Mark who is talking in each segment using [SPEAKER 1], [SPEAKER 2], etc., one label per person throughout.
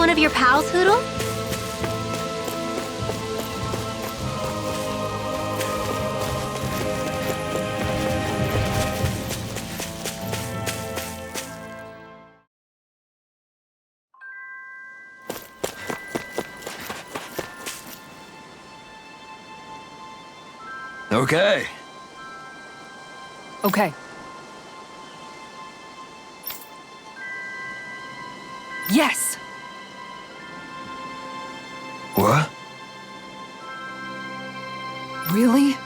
[SPEAKER 1] one of your pals, Hoodle?
[SPEAKER 2] Okay.
[SPEAKER 3] Okay. Yes!
[SPEAKER 2] What?
[SPEAKER 3] Really?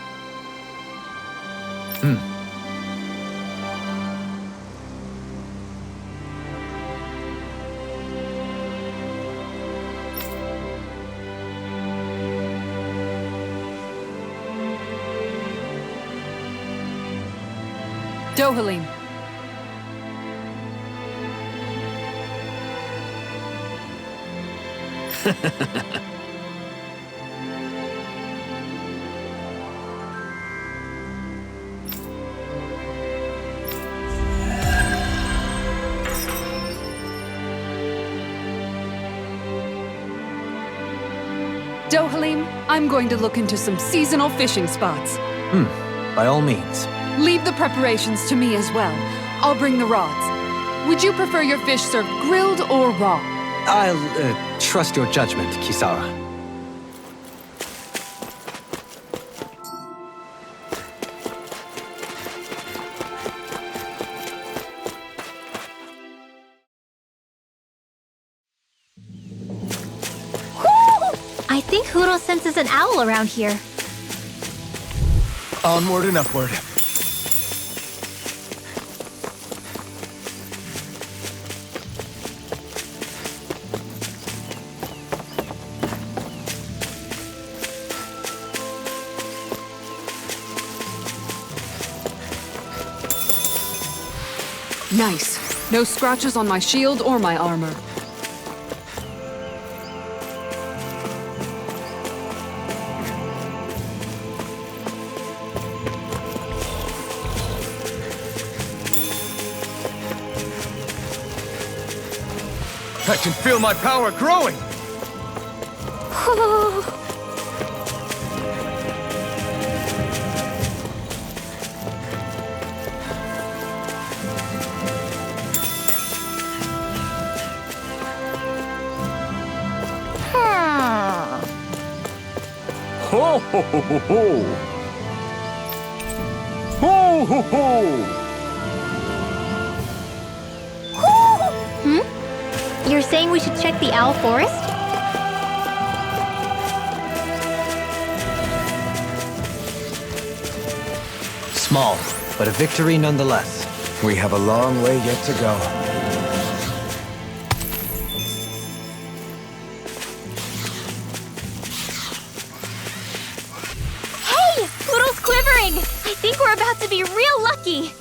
[SPEAKER 3] Dohalim. Dohalim, I'm going to look into some seasonal fishing spots.
[SPEAKER 4] By all means.
[SPEAKER 3] Leave the preparations to me as well. I'll bring the rods. Would you prefer your fish served grilled or raw?
[SPEAKER 4] I'll trust your judgment, Kisara.
[SPEAKER 1] I think Hoodle senses an owl around here.
[SPEAKER 2] Onward and upward.
[SPEAKER 3] Nice. No scratches on my shield or my armor.
[SPEAKER 2] I can feel my power growing!
[SPEAKER 5] Ho ho ho ho ho! Ho ho ho!
[SPEAKER 1] You're saying we should check the owl forest?
[SPEAKER 4] Small, but a victory nonetheless.
[SPEAKER 2] We have a long way yet to go.
[SPEAKER 1] Hey! Hoodle's quivering! I think we're about to be real lucky!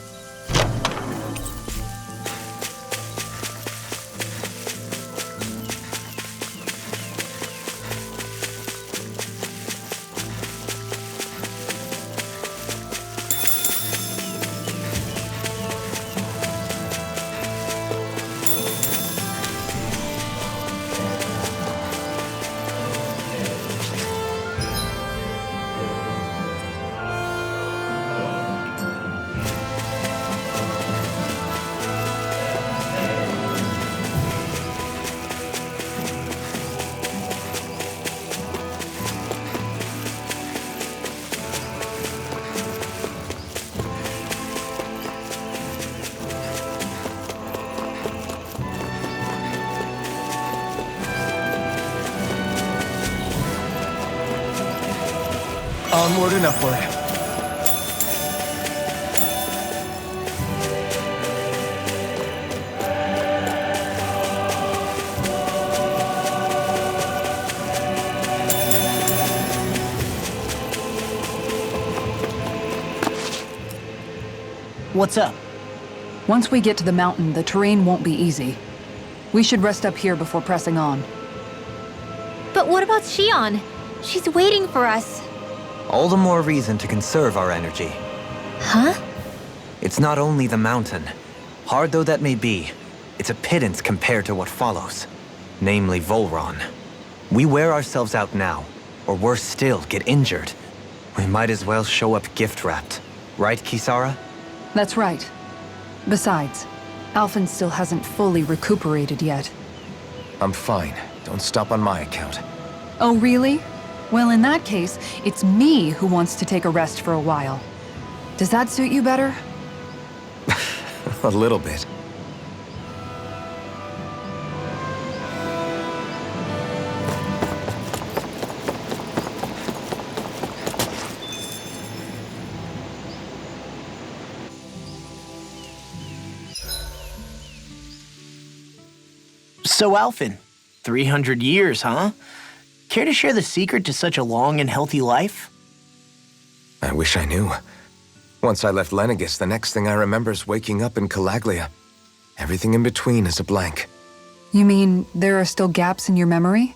[SPEAKER 2] Onward and upward.
[SPEAKER 6] What's up?
[SPEAKER 3] Once we get to the mountain, the terrain won't be easy. We should rest up here before pressing on.
[SPEAKER 1] But what about Shion? She's waiting for us.
[SPEAKER 4] All the more reason to conserve our energy.
[SPEAKER 1] Huh?
[SPEAKER 4] It's not only the mountain. Hard though that may be, it's a pittance compared to what follows. namely Volron. We wear ourselves out now, or worse still, get injured. We might as well show up gift-wrapped. Right, Kisara?
[SPEAKER 3] That's right. Besides, Alphen still hasn't fully recuperated yet.
[SPEAKER 2] I'm fine. Don't stop on my account.
[SPEAKER 3] Oh, really? Well, in that case, it's me who wants to take a rest for a while. Does that suit you better?
[SPEAKER 2] A little bit.
[SPEAKER 6] So, Alphen, 300 years, huh? Care to share the secret to such a long and healthy life?
[SPEAKER 2] I wish I knew. Once I left Lenegis, the next thing I remember is waking up in Calaglia. Everything in between is a blank.
[SPEAKER 3] You mean there are still gaps in your memory?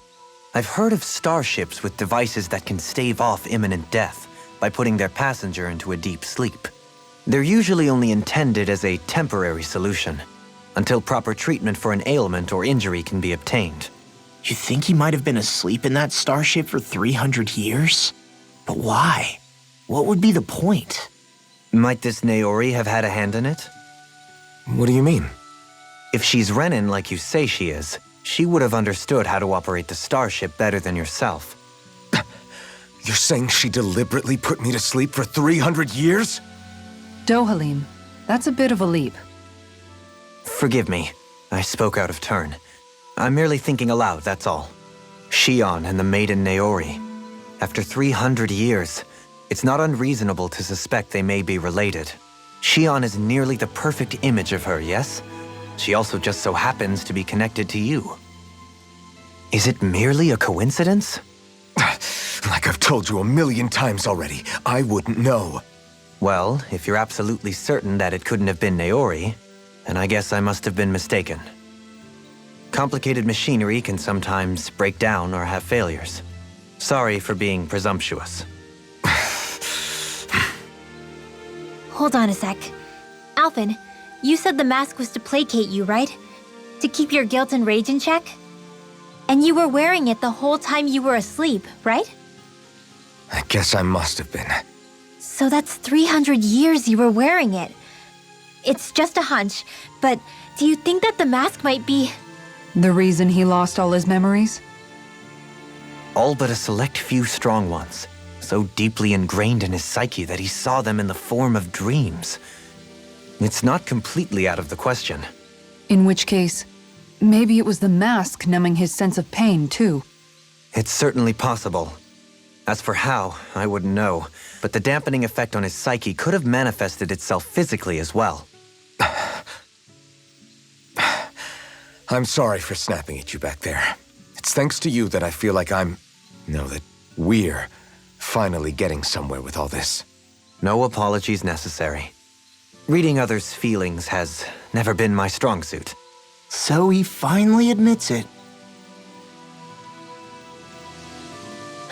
[SPEAKER 4] I've heard of starships with devices that can stave off imminent death by putting their passenger into a deep sleep. They're usually only intended as a temporary solution, until proper treatment for an ailment or injury can be obtained.
[SPEAKER 6] You think he might have been asleep in that starship for 300 years? But why? What would be the point?
[SPEAKER 4] Might this Naori have had a hand in it?
[SPEAKER 2] What do you mean?
[SPEAKER 4] If she's Renin like you say she is, she would have understood how to operate the starship better than yourself.
[SPEAKER 2] You're saying she deliberately put me to sleep for 300 years?
[SPEAKER 3] Dohalim, that's a bit of a leap.
[SPEAKER 4] Forgive me, I spoke out of turn. I'm merely thinking aloud, that's all. Shion and the maiden Naori. After 300 years, it's not unreasonable to suspect they may be related. Shion is nearly the perfect image of her, yes? She also just so happens to be connected to you. Is it merely a coincidence?
[SPEAKER 2] Like I've told you a million times already, I wouldn't know.
[SPEAKER 4] Well, if you're absolutely certain that it couldn't have been Naori, then I guess I must have been mistaken. Complicated machinery can sometimes break down or have failures. Sorry for being presumptuous.
[SPEAKER 1] Hold on a sec. Alphen, you said the mask was to placate you, right? To keep your guilt and rage in check? And you were wearing it the whole time you were asleep, right?
[SPEAKER 2] I guess I must have been.
[SPEAKER 1] So that's 300 years you were wearing it. It's just a hunch, but do you think that the mask might be...
[SPEAKER 3] The reason he lost all his memories?
[SPEAKER 4] All but a select few strong ones, so deeply ingrained in his psyche that he saw them in the form of dreams. It's not completely out of the question.
[SPEAKER 3] In which case, maybe it was the mask numbing his sense of pain, too.
[SPEAKER 4] It's certainly possible. As for how, I wouldn't know, but the dampening effect on his psyche could have manifested itself physically as well.
[SPEAKER 2] I'm sorry for snapping at you back there. It's thanks to you that I feel like that we're finally getting somewhere with all this.
[SPEAKER 4] No apologies necessary. Reading others' feelings has never been my strong suit.
[SPEAKER 6] So he finally admits it.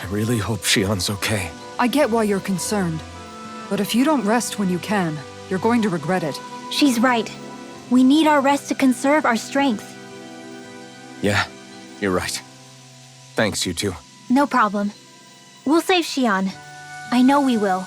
[SPEAKER 2] I really hope Shion's okay.
[SPEAKER 3] I get why you're concerned. But if you don't rest when you can, you're going to regret it.
[SPEAKER 1] She's right. We need our rest to conserve our strength.
[SPEAKER 2] Yeah, you're right. Thanks, you two.
[SPEAKER 1] No problem. We'll save Shion. I know we will.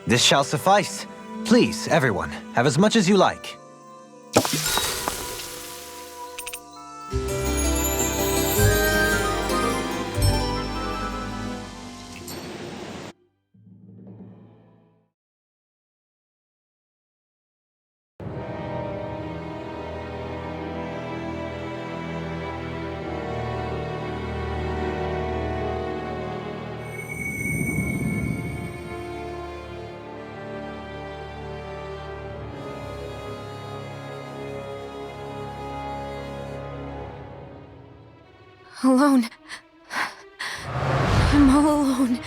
[SPEAKER 4] This shall suffice. Please, everyone, have as much as you like.
[SPEAKER 1] Alone. I'm all alone.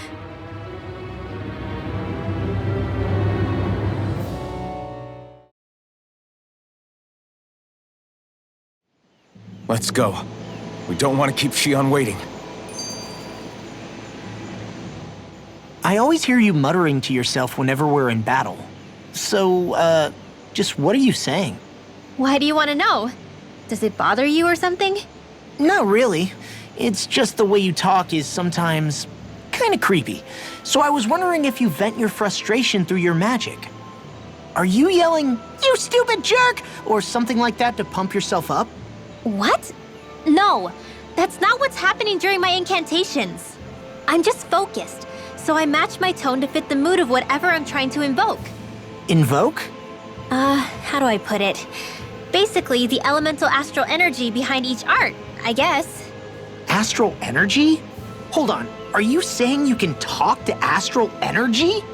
[SPEAKER 2] Let's go. We don't want to keep Shion waiting.
[SPEAKER 6] I always hear you muttering to yourself whenever we're in battle. So, just what are you saying?
[SPEAKER 1] Why do you want to know? Does it bother you or something?
[SPEAKER 6] Not really. It's just the way you talk is sometimes kind of creepy. So I was wondering if you vent your frustration through your magic. Are you yelling, "You stupid jerk," or something like that to pump yourself up?
[SPEAKER 1] What? No, that's not what's happening during my incantations. I'm just focused, so I match my tone to fit the mood of whatever I'm trying to invoke.
[SPEAKER 6] Invoke?
[SPEAKER 1] How do I put it? Basically, the elemental astral energy behind each art, I guess.
[SPEAKER 6] Astral energy? Hold on, are you saying you can talk to astral energy?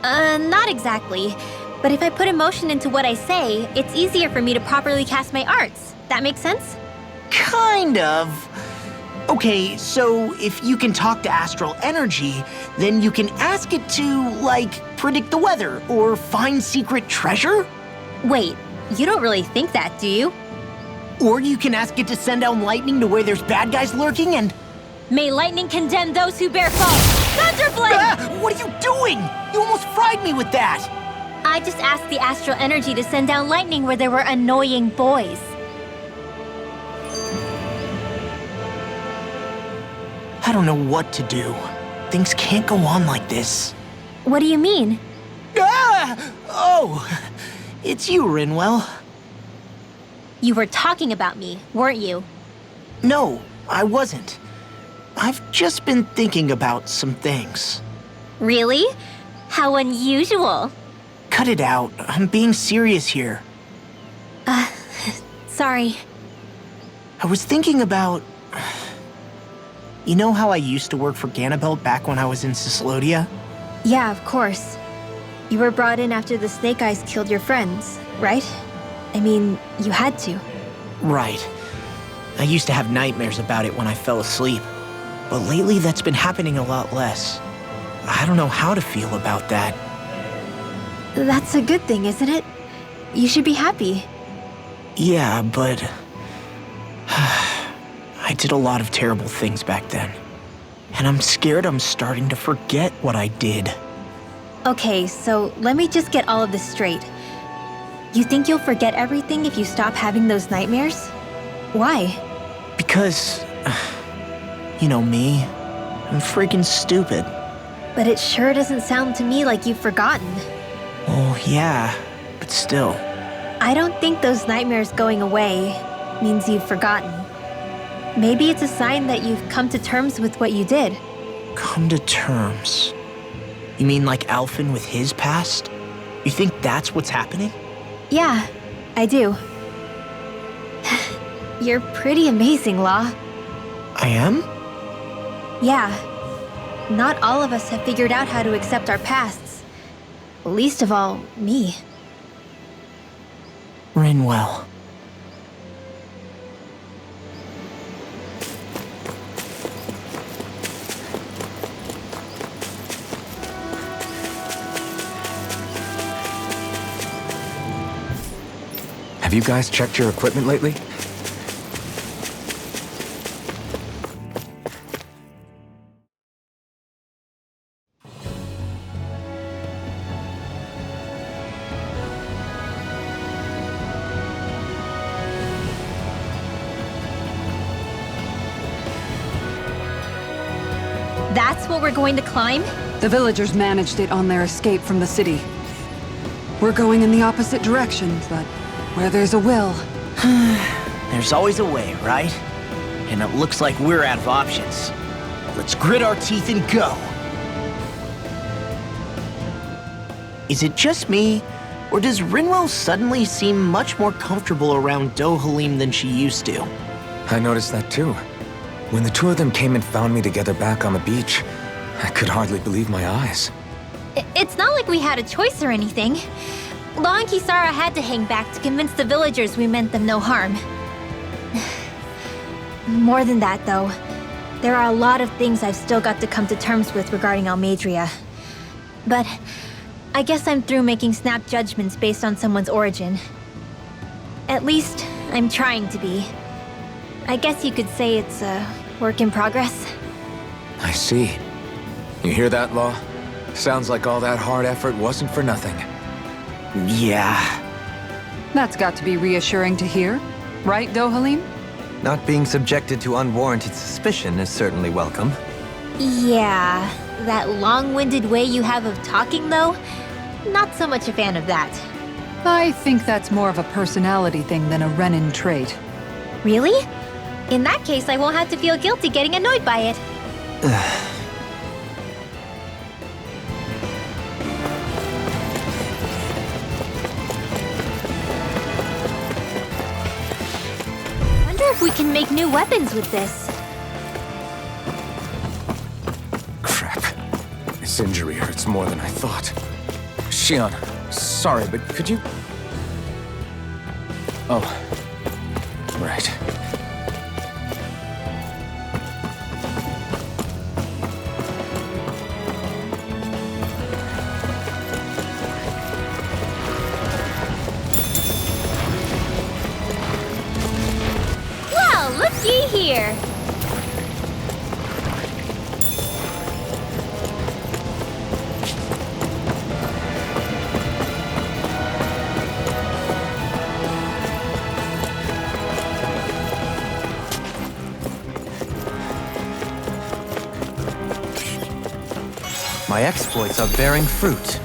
[SPEAKER 1] Not exactly. But if I put emotion into what I say, it's easier for me to properly cast my arts. That makes sense?
[SPEAKER 6] Kind of. Okay, so if you can talk to astral energy, then you can ask it to, like, predict the weather or find secret treasure?
[SPEAKER 1] Wait, you don't really think that, do you?
[SPEAKER 6] Or you can ask it to send down lightning to where there's bad guys lurking and...
[SPEAKER 1] May lightning condemn those who bear false! Thunderblade!
[SPEAKER 6] Ah, what are you doing? You almost fried me with that!
[SPEAKER 1] I just asked the astral energy to send down lightning where there were annoying boys.
[SPEAKER 6] I don't know what to do. Things can't go on like this.
[SPEAKER 1] What do you mean?
[SPEAKER 6] Ah! Oh, it's you, Rinwell.
[SPEAKER 1] You were talking about me, weren't you?
[SPEAKER 6] No, I wasn't. I've just been thinking about some things.
[SPEAKER 1] Really? How unusual.
[SPEAKER 6] Cut it out. I'm being serious here.
[SPEAKER 1] Sorry.
[SPEAKER 6] I was thinking about... You know how I used to work for Ganabelt back when I was in Cyslodea?
[SPEAKER 1] Yeah, of course. You were brought in after the Snake Eyes killed your friends, right? I mean, you had to.
[SPEAKER 6] Right. I used to have nightmares about it when I fell asleep. But lately that's been happening a lot less. I don't know how to feel about that.
[SPEAKER 1] That's a good thing, isn't it? You should be happy.
[SPEAKER 6] Yeah, but... I did a lot of terrible things back then. And I'm scared I'm starting to forget what I did.
[SPEAKER 1] Okay, so let me just get all of this straight. You think you'll forget everything if you stop having those nightmares? Why?
[SPEAKER 6] Because... You know me. I'm freaking stupid.
[SPEAKER 1] But it sure doesn't sound to me like you've forgotten.
[SPEAKER 6] Well, yeah, but still.
[SPEAKER 1] I don't think those nightmares going away means you've forgotten. Maybe it's a sign that you've come to terms with what you did.
[SPEAKER 6] Come to terms? You mean like Alphen with his past? You think that's what's happening?
[SPEAKER 1] Yeah, I do. You're pretty amazing, Law.
[SPEAKER 6] I am?
[SPEAKER 1] Yeah. Not all of us have figured out how to accept our pasts. Least of all, me.
[SPEAKER 6] Rinwell.
[SPEAKER 2] Have you guys checked your equipment lately?
[SPEAKER 1] That's what we're going to climb?
[SPEAKER 3] The villagers managed it on their escape from the city. We're going in the opposite direction, but where there's a will...
[SPEAKER 6] There's always a way, right? And it looks like we're out of options. Let's grit our teeth and go. Is it just me, or does Rinwell suddenly seem much more comfortable around Dohalim than she used to?
[SPEAKER 2] I noticed that too. When the two of them came and found me together back on the beach, I could hardly believe my eyes.
[SPEAKER 1] It's not like we had a choice or anything. Law and Kisara had to hang back to convince the villagers we meant them no harm. More than that, though, there are a lot of things I've still got to come to terms with regarding Almeidrea. But I guess I'm through making snap judgments based on someone's origin. At least, I'm trying to be. I guess you could say it's a work in progress.
[SPEAKER 2] I see. You hear that, Law? Sounds like all that hard effort wasn't for nothing.
[SPEAKER 6] Yeah.
[SPEAKER 3] That's got to be reassuring to hear. Right, Dohalim?
[SPEAKER 4] Not being subjected to unwarranted suspicion is certainly welcome.
[SPEAKER 1] Yeah, that long-winded way you have of talking, though, not so much a fan of that.
[SPEAKER 3] I think that's more of a personality thing than a Renin trait.
[SPEAKER 1] Really? In that case, I won't have to feel guilty getting annoyed by it. Wonder if we can make new weapons with this.
[SPEAKER 2] Crap. This injury hurts more than I thought. Shion, sorry, but could you... Oh. Right.
[SPEAKER 1] Well, looky here.
[SPEAKER 4] My exploits are bearing fruit.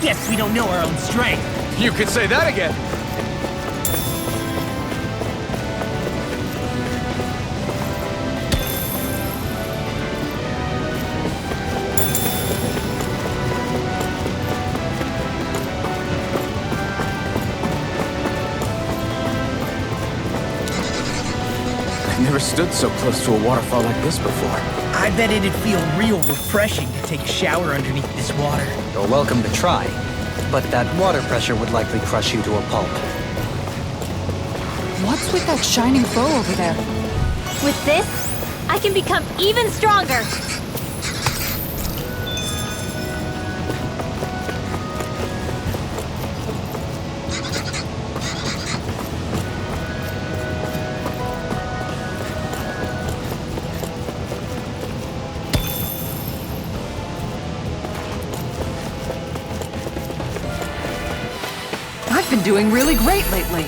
[SPEAKER 6] Guess we don't know our own strength.
[SPEAKER 2] You could say that again! I've never stood so close to a waterfall like this before.
[SPEAKER 6] I bet it'd feel real refreshing to take a shower underneath this water.
[SPEAKER 4] You're welcome to try, but that water pressure would likely crush you to a pulp.
[SPEAKER 3] What's with that shining bow over there?
[SPEAKER 1] With this, I can become even stronger.
[SPEAKER 3] I've been doing really great lately.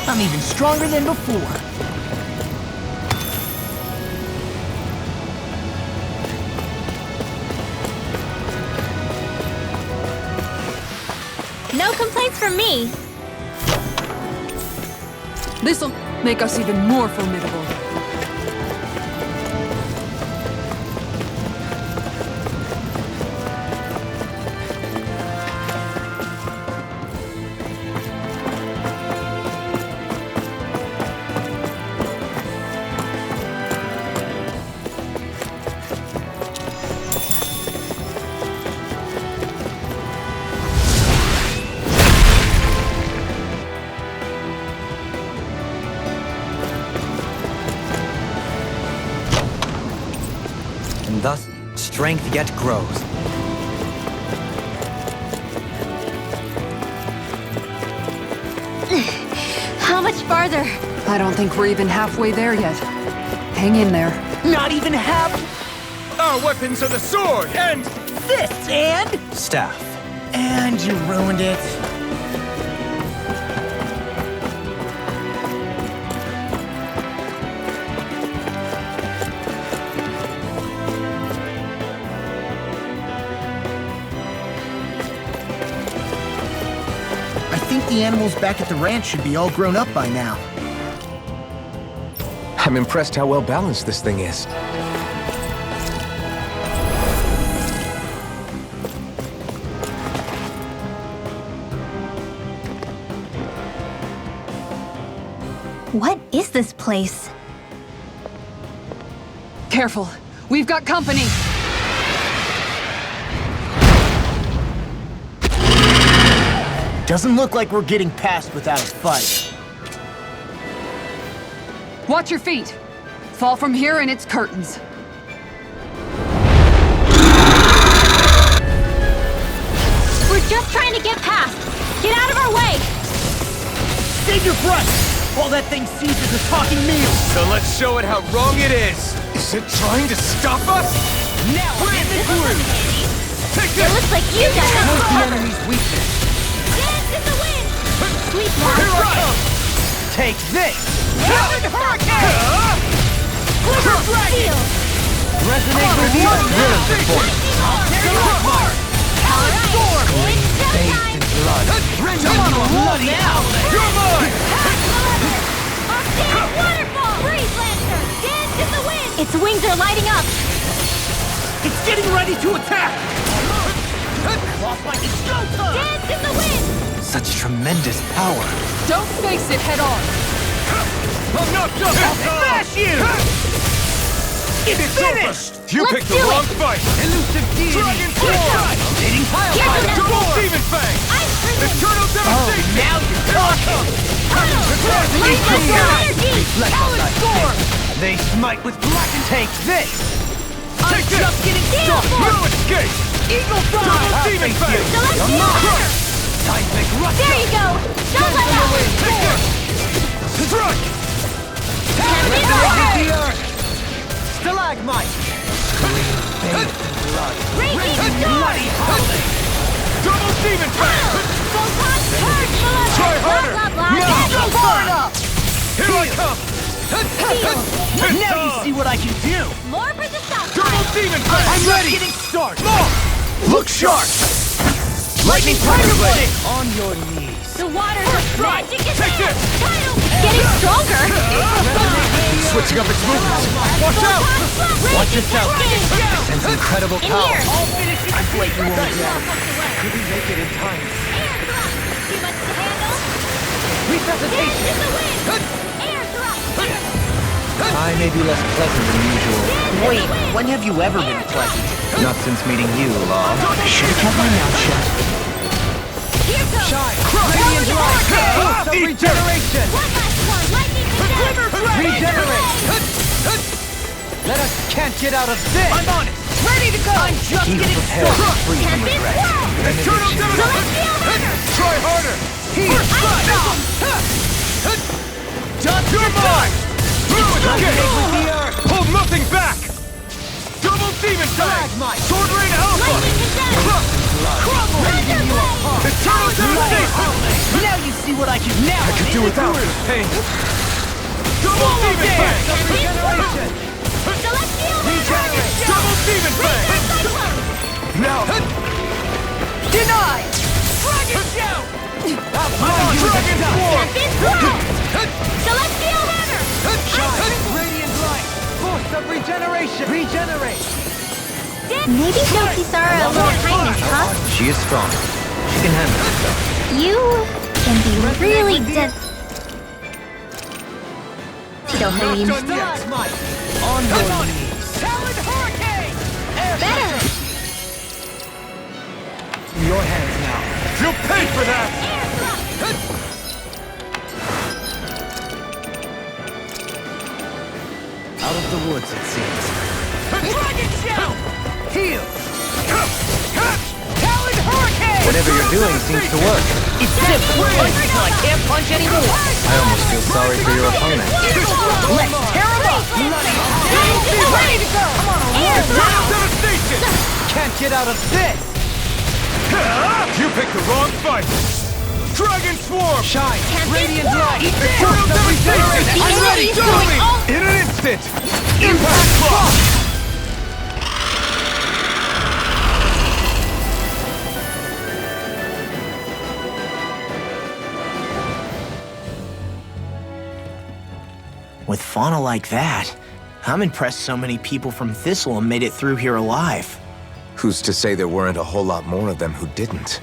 [SPEAKER 6] I'm even stronger than before.
[SPEAKER 1] No complaints from me.
[SPEAKER 3] This'll make us even more formidable.
[SPEAKER 4] And thus, strength yet grows.
[SPEAKER 1] How much farther?
[SPEAKER 3] I don't think we're even halfway there yet. Hang in there.
[SPEAKER 6] Not even half
[SPEAKER 5] Our weapons are the sword and...
[SPEAKER 6] this, and...
[SPEAKER 4] Staff.
[SPEAKER 6] And you ruined it. I think the animals back at the ranch should be all grown up by now.
[SPEAKER 2] I'm impressed how well balanced this thing is.
[SPEAKER 1] What is this place?
[SPEAKER 3] Careful. We've got company.
[SPEAKER 6] Doesn't look like we're getting past without a fight.
[SPEAKER 3] Watch your feet. Fall from here and it's curtains.
[SPEAKER 1] We're just trying to get past. Get out of our way!
[SPEAKER 6] Save your breath! While that thing seizes a talking meal!
[SPEAKER 5] So let's show it how wrong it is!
[SPEAKER 2] Is it trying to stop us?
[SPEAKER 6] Now we're in the groove!
[SPEAKER 5] Take
[SPEAKER 1] It
[SPEAKER 5] this!
[SPEAKER 1] looks like you got
[SPEAKER 6] Knows the
[SPEAKER 1] it!
[SPEAKER 6] enemy's weakness!
[SPEAKER 1] Dance in the wind! Sweet
[SPEAKER 5] Here I
[SPEAKER 1] now!
[SPEAKER 5] come!
[SPEAKER 6] Take this!
[SPEAKER 1] Talon
[SPEAKER 5] Hurricane!
[SPEAKER 1] Quiver Steel!
[SPEAKER 6] Resonate with the
[SPEAKER 5] Villains are formed.
[SPEAKER 1] Alright, it's showtime!
[SPEAKER 6] bloody outlet!
[SPEAKER 5] You're mine!
[SPEAKER 1] Volcanic waterfall! Breeze Lancer! Dance in the wind! Its wings are lighting up!
[SPEAKER 6] It's getting ready to attack! Lost my showtime!
[SPEAKER 1] Dance in the wind!
[SPEAKER 4] Such tremendous power.
[SPEAKER 3] Don't face it head on.
[SPEAKER 5] I'm not done!
[SPEAKER 6] Smash you! It's finished!
[SPEAKER 5] You
[SPEAKER 1] Let's
[SPEAKER 5] picked the
[SPEAKER 1] do
[SPEAKER 5] wrong
[SPEAKER 1] it.
[SPEAKER 5] fight!
[SPEAKER 6] Elusive deity!
[SPEAKER 5] Dragon Swarm!
[SPEAKER 6] Dating pile
[SPEAKER 1] Here's
[SPEAKER 6] driver!
[SPEAKER 1] another
[SPEAKER 5] Double
[SPEAKER 1] sword.
[SPEAKER 5] Demon Fang!
[SPEAKER 1] Ice Prison!
[SPEAKER 5] Eternal Devastation!
[SPEAKER 6] Now you're talking!
[SPEAKER 1] Tunnel! Light up your energy!
[SPEAKER 6] Talon Storm! They smite with black and take this!
[SPEAKER 5] Take this!
[SPEAKER 6] Just getting
[SPEAKER 1] Steel
[SPEAKER 6] started!
[SPEAKER 1] Force!
[SPEAKER 5] No escape!
[SPEAKER 6] Eagle Fly!
[SPEAKER 5] Double Demon Fang!
[SPEAKER 1] Celestial Hammer!
[SPEAKER 6] Seismic rush!
[SPEAKER 1] There you go! Don't let up!
[SPEAKER 5] Take this! Strike!
[SPEAKER 1] Heavy
[SPEAKER 6] With
[SPEAKER 1] Sword!
[SPEAKER 6] the earth! Stalagmite!
[SPEAKER 1] Raging Storm!
[SPEAKER 6] Bloody howling!
[SPEAKER 5] Double Demon Fang!
[SPEAKER 1] Photon Purge Beloved!
[SPEAKER 5] Try harder.
[SPEAKER 1] Blah, blah, blah.
[SPEAKER 6] Now
[SPEAKER 1] Blah,
[SPEAKER 6] go
[SPEAKER 1] blah,
[SPEAKER 6] burn
[SPEAKER 1] blah.
[SPEAKER 6] up!
[SPEAKER 5] Here I come!
[SPEAKER 6] Now you see what I can do!
[SPEAKER 1] More for the south
[SPEAKER 5] Double
[SPEAKER 1] side!
[SPEAKER 5] Demon Fang!
[SPEAKER 6] I'm ready! Getting started!
[SPEAKER 5] Look sharp!
[SPEAKER 6] Lightning Tiger Blade! On your knees!
[SPEAKER 1] The waters of
[SPEAKER 5] strike.
[SPEAKER 1] magic is
[SPEAKER 5] Take
[SPEAKER 1] there!
[SPEAKER 5] this.
[SPEAKER 1] Tidal! Getting stronger!
[SPEAKER 2] Switching up its movements.
[SPEAKER 5] Watch out!
[SPEAKER 6] Watch yourself!
[SPEAKER 4] Sense incredible
[SPEAKER 1] In
[SPEAKER 4] power.
[SPEAKER 1] here!
[SPEAKER 6] I'll finish it! I'm flaking you
[SPEAKER 1] Air
[SPEAKER 6] down. Couldn't make it in time.
[SPEAKER 1] thrust! Too much to handle? Dance
[SPEAKER 6] Resuscitation!
[SPEAKER 1] in the wind! Air thrust!
[SPEAKER 4] I may be less pleasant than usual.
[SPEAKER 6] Wait, when have you ever been pleasant?
[SPEAKER 4] Not since meeting you, Law.
[SPEAKER 6] I should have kept my mouth shut.
[SPEAKER 1] Here goes!
[SPEAKER 6] Radiant light! Boost of regeneration!
[SPEAKER 1] One last one! Lightning condemned!
[SPEAKER 6] Regenerate! Let us can't get out of this! I'm on it! Ready to go! I'm just
[SPEAKER 4] He who
[SPEAKER 6] getting
[SPEAKER 4] prepares
[SPEAKER 6] started!
[SPEAKER 4] is free from
[SPEAKER 1] Tempest
[SPEAKER 4] regret.
[SPEAKER 1] Swirl!
[SPEAKER 5] Eternal
[SPEAKER 1] Celestial Hammer!
[SPEAKER 5] Try harder!
[SPEAKER 6] Here!
[SPEAKER 5] Just You're mine! No escape!
[SPEAKER 6] with the earth!
[SPEAKER 5] Hold nothing back! Double Demon Fang!
[SPEAKER 6] Stalagmite!
[SPEAKER 5] Sword Rain Alpha!
[SPEAKER 1] Lightning condemned!
[SPEAKER 6] Ripping you apart!
[SPEAKER 5] Eternal Devastation!
[SPEAKER 6] Now you see what I can now!
[SPEAKER 2] I could do without it.
[SPEAKER 5] Pain! Double Demon Fang!
[SPEAKER 6] Regeneration!
[SPEAKER 1] Celestial Hammer!
[SPEAKER 5] Double Demon Fang!
[SPEAKER 1] Cyclone!
[SPEAKER 5] Now!
[SPEAKER 6] Denied! Dragon Shout!
[SPEAKER 5] Dragon Swarm!
[SPEAKER 1] Tempest Swirl! Celestial Hammer!
[SPEAKER 6] Radiant light! Force of regeneration! Regenerate!
[SPEAKER 1] Maybe show Kisara a little kindness, huh?
[SPEAKER 4] She is strong. She can handle herself.
[SPEAKER 1] You can be really Dohalim.
[SPEAKER 6] Stalagmite! On your knees! Talon Hurricane!
[SPEAKER 1] Better!
[SPEAKER 6] Your hands now.
[SPEAKER 5] You'll pay for that!
[SPEAKER 1] Air thrust!
[SPEAKER 6] Out of the woods, it seems. Dragon Shout! Heal! Talon Hurricane!
[SPEAKER 4] Whatever you're doing seems to work.
[SPEAKER 6] It's simple. Punch until I can't punch anymore.
[SPEAKER 4] I almost feel sorry for your opponent.
[SPEAKER 6] Let's tear him up!
[SPEAKER 1] Ready to go! Air thrust!
[SPEAKER 5] Devastation!
[SPEAKER 6] Can't get out of this!
[SPEAKER 5] You picked the wrong fight! Dragon Swarm!
[SPEAKER 6] Shine! Radiant light!
[SPEAKER 5] Eternal Devastation!
[SPEAKER 1] The
[SPEAKER 5] I'm ready!
[SPEAKER 1] enemy's doing all...
[SPEAKER 5] In an instant! Impact Cross!
[SPEAKER 6] With fauna like that, I'm impressed so many people from Thistleum made it through here alive.
[SPEAKER 2] Who's to say there weren't a whole lot more of them who didn't?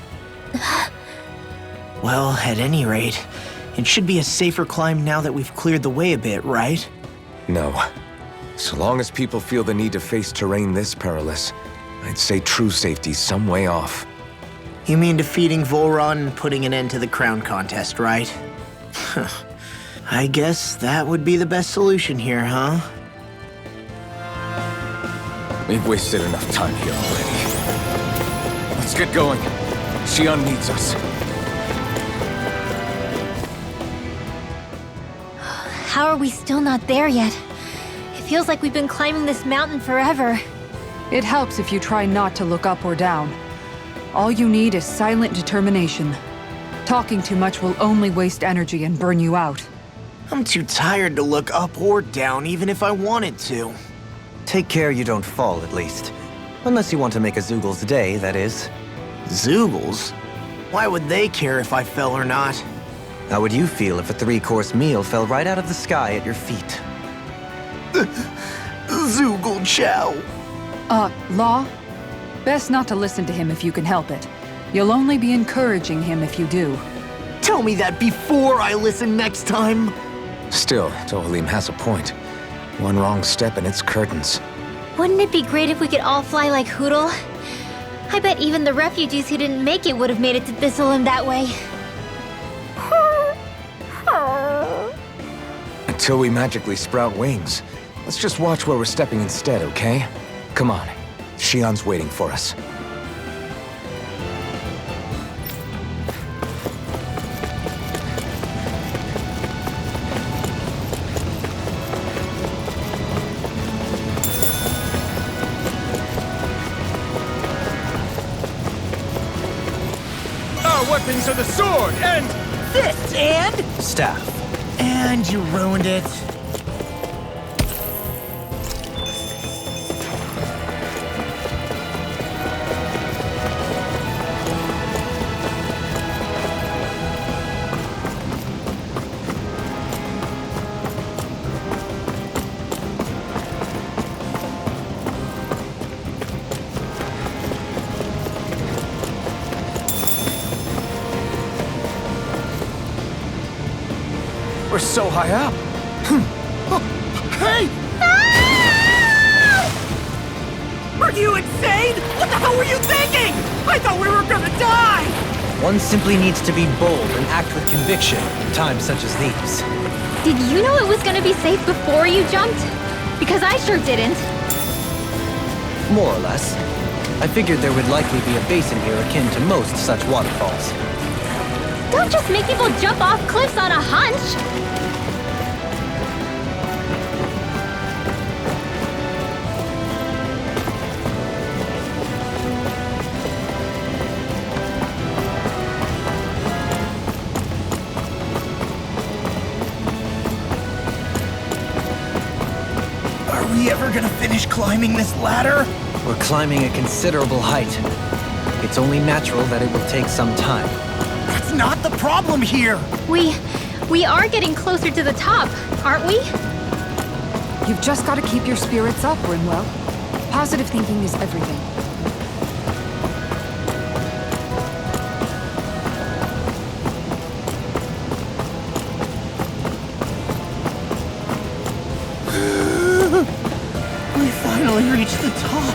[SPEAKER 6] Well, at any rate, it should be a safer climb now that we've cleared the way a bit, right?
[SPEAKER 2] No. So long as people feel the need to face terrain this perilous, I'd say true safety's some way off.
[SPEAKER 6] You mean defeating Volron and putting an end to the crown contest, right? I guess that would be the best solution here, huh?
[SPEAKER 2] We've wasted enough time here already. Let's get going. Xion needs us.
[SPEAKER 1] How are we still not there yet? It feels like we've been climbing this mountain forever.
[SPEAKER 3] It helps if you try not to look up or down. All you need is silent determination. Talking too much will only waste energy and burn you out.
[SPEAKER 6] I'm too tired to look up or down, even if I wanted to.
[SPEAKER 4] Take care you don't fall, at least. Unless you want to make a Zoogel's day, that is.
[SPEAKER 6] Zoogles? Why would they care if I fell or not?
[SPEAKER 4] How would you feel if a 3-course meal fell right out of the sky at your feet?
[SPEAKER 6] Zoogle Chow.
[SPEAKER 3] Law? Best not to listen to him if you can help it. You'll only be encouraging him if you do.
[SPEAKER 6] Tell me that before I listen next time.
[SPEAKER 2] Still, Tohalim has a point. One wrong step and it's curtains.
[SPEAKER 1] Wouldn't it be great if we could all fly like Hootle? I bet even the refugees who didn't make it would have made it to Thistleland that way.
[SPEAKER 2] Until we magically sprout wings, let's just watch where we're stepping instead, okay? Come on. Xion's waiting for us.
[SPEAKER 5] Our weapons are the sword and...
[SPEAKER 6] Fists and...
[SPEAKER 4] Staff.
[SPEAKER 6] And you ruined it.
[SPEAKER 2] We're so high up.
[SPEAKER 6] Hey! Are you insane? What the hell were you thinking? I thought we were gonna die!
[SPEAKER 4] One simply needs to be bold and act with conviction in times such as these.
[SPEAKER 1] Did you know it was gonna be safe before you jumped? Because I sure didn't.
[SPEAKER 4] More or less. I figured there would likely be a basin here akin to most such waterfalls.
[SPEAKER 1] Don't just make people jump off cliffs on a hunch!
[SPEAKER 6] Are we ever gonna finish climbing this ladder?
[SPEAKER 4] We're climbing a considerable height. It's only natural that it will take some time.
[SPEAKER 6] That's not the problem here!
[SPEAKER 1] We are getting closer to the top, aren't we?
[SPEAKER 3] You've just got to keep your spirits up, Rinwell. Positive thinking is everything.
[SPEAKER 6] We finally reached the top.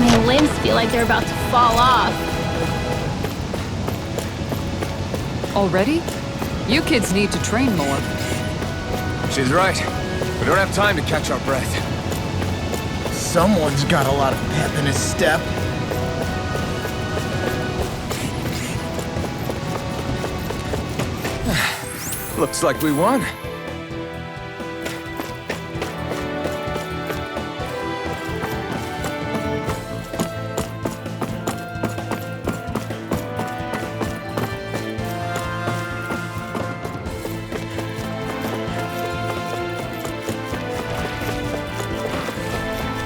[SPEAKER 1] My limbs feel like they're about to fall off.
[SPEAKER 3] Already? You kids need to train more.
[SPEAKER 2] She's right. We don't have time to catch our breath.
[SPEAKER 6] Someone's got a lot of pep in his step.
[SPEAKER 2] Looks like we won.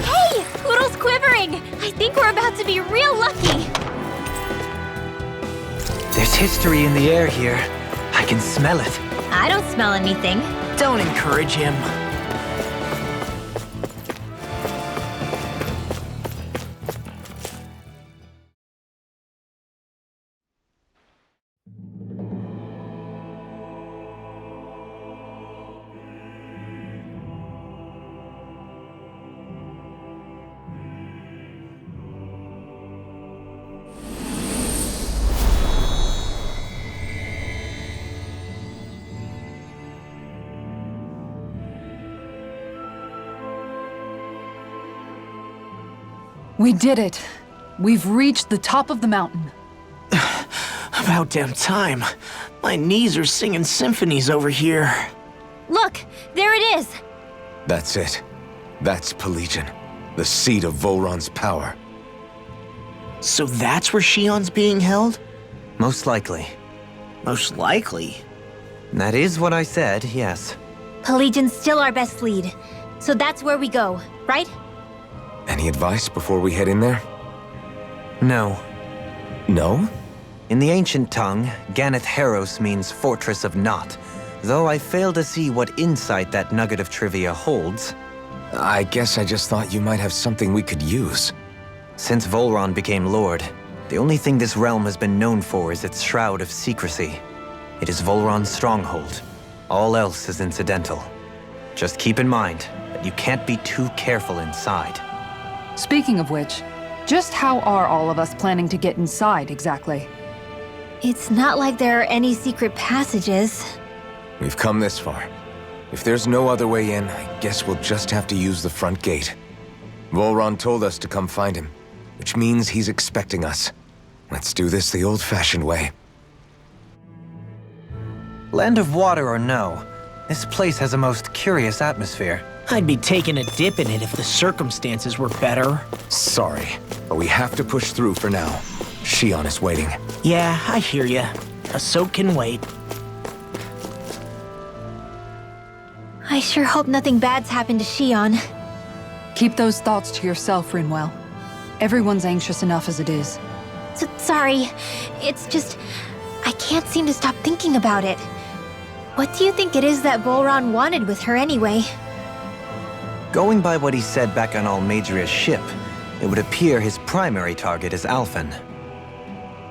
[SPEAKER 1] Hey! Poodle's quivering! I think we're about to be real lucky!
[SPEAKER 4] There's history in the air here. I can smell it.
[SPEAKER 1] I don't smell anything.
[SPEAKER 6] Don't encourage him.
[SPEAKER 3] We did it. We've reached the top of the mountain.
[SPEAKER 6] About damn time. My knees are singing symphonies over here.
[SPEAKER 1] Look, there it is.
[SPEAKER 2] That's it. That's Pelegion, the seat of Volron's power.
[SPEAKER 6] So that's where Shion's being held?
[SPEAKER 4] Most likely.
[SPEAKER 6] Most likely.
[SPEAKER 4] That is what I said, yes.
[SPEAKER 1] Pelegion's still our best lead. So that's where we go, right?
[SPEAKER 2] Any advice before we head in there?
[SPEAKER 4] No.
[SPEAKER 2] No?
[SPEAKER 4] In the ancient tongue, Ganeth Heros means Fortress of Naught, though I fail to see what insight that nugget of trivia holds.
[SPEAKER 2] I guess I just thought you might have something we could use.
[SPEAKER 4] Since Volron became Lord, the only thing this realm has been known for is its shroud of secrecy. It is Volron's stronghold. All else is incidental. Just keep in mind that you can't be too careful inside.
[SPEAKER 3] Speaking of which, just how are all of us planning to get inside exactly?
[SPEAKER 1] It's not like there are any secret passages.
[SPEAKER 2] We've come this far. If there's no other way in, I guess we'll just have to use the front gate. Volron told us to come find him, which means he's expecting us. Let's do this the old-fashioned way.
[SPEAKER 4] Land of water or no, this place has a most curious atmosphere.
[SPEAKER 6] I'd be taking a dip in it if the circumstances were better.
[SPEAKER 2] Sorry, but we have to push through for now. Shion is waiting.
[SPEAKER 6] Yeah, I hear ya. A soak can wait.
[SPEAKER 1] I sure hope nothing bad's happened to Shion.
[SPEAKER 3] Keep those thoughts to yourself, Rinwell. Everyone's anxious enough as it is.
[SPEAKER 1] Sorry. It's just... I can't seem to stop thinking about it. What do you think it is that Volron wanted with her anyway?
[SPEAKER 4] Going by what he said back on Almadria's ship, it would appear his primary target is Alphen.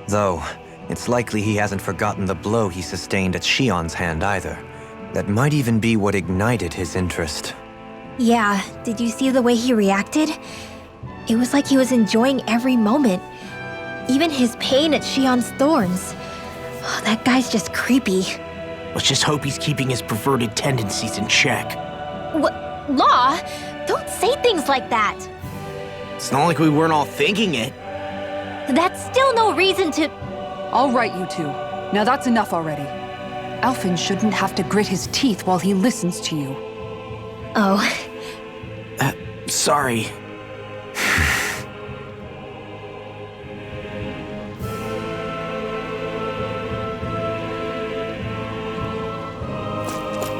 [SPEAKER 4] Though, it's likely he hasn't forgotten the blow he sustained at Shion's hand either. That might even be what ignited his interest.
[SPEAKER 1] Yeah, did you see the way he reacted? It was like he was enjoying every moment. Even his pain at Shion's thorns. Oh, that guy's just creepy.
[SPEAKER 6] Let's just hope he's keeping his perverted tendencies in check.
[SPEAKER 1] What? Law? Don't say things like that.
[SPEAKER 6] It's not like we weren't all thinking it.
[SPEAKER 1] That's still no reason to...
[SPEAKER 3] All right, you two. Now that's enough already. Alphen shouldn't have to grit his teeth while he listens to you.
[SPEAKER 1] Oh.
[SPEAKER 6] Sorry.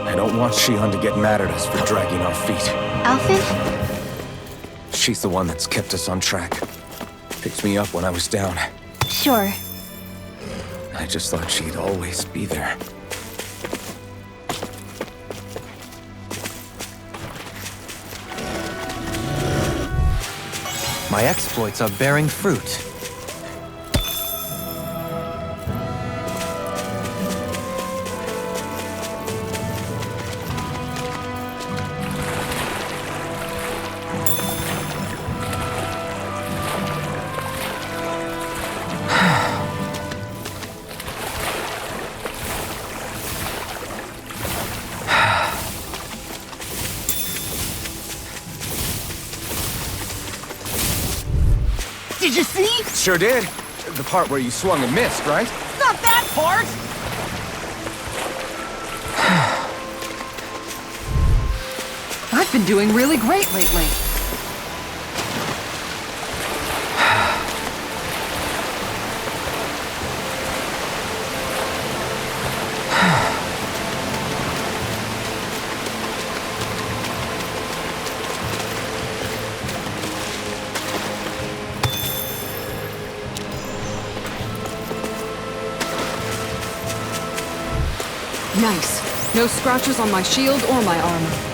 [SPEAKER 2] I don't want Shion to get mad at us for dragging our feet.
[SPEAKER 1] Alphen?
[SPEAKER 2] She's the one that's kept us on track. Picked me up when I was down.
[SPEAKER 1] Sure.
[SPEAKER 2] I just thought she'd always be there.
[SPEAKER 4] My exploits are bearing fruit.
[SPEAKER 6] Did you see?
[SPEAKER 2] Sure did. The part where you swung and missed, right?
[SPEAKER 6] Not that part!
[SPEAKER 3] I've been doing really great lately. Nice. No scratches on my shield or my armor.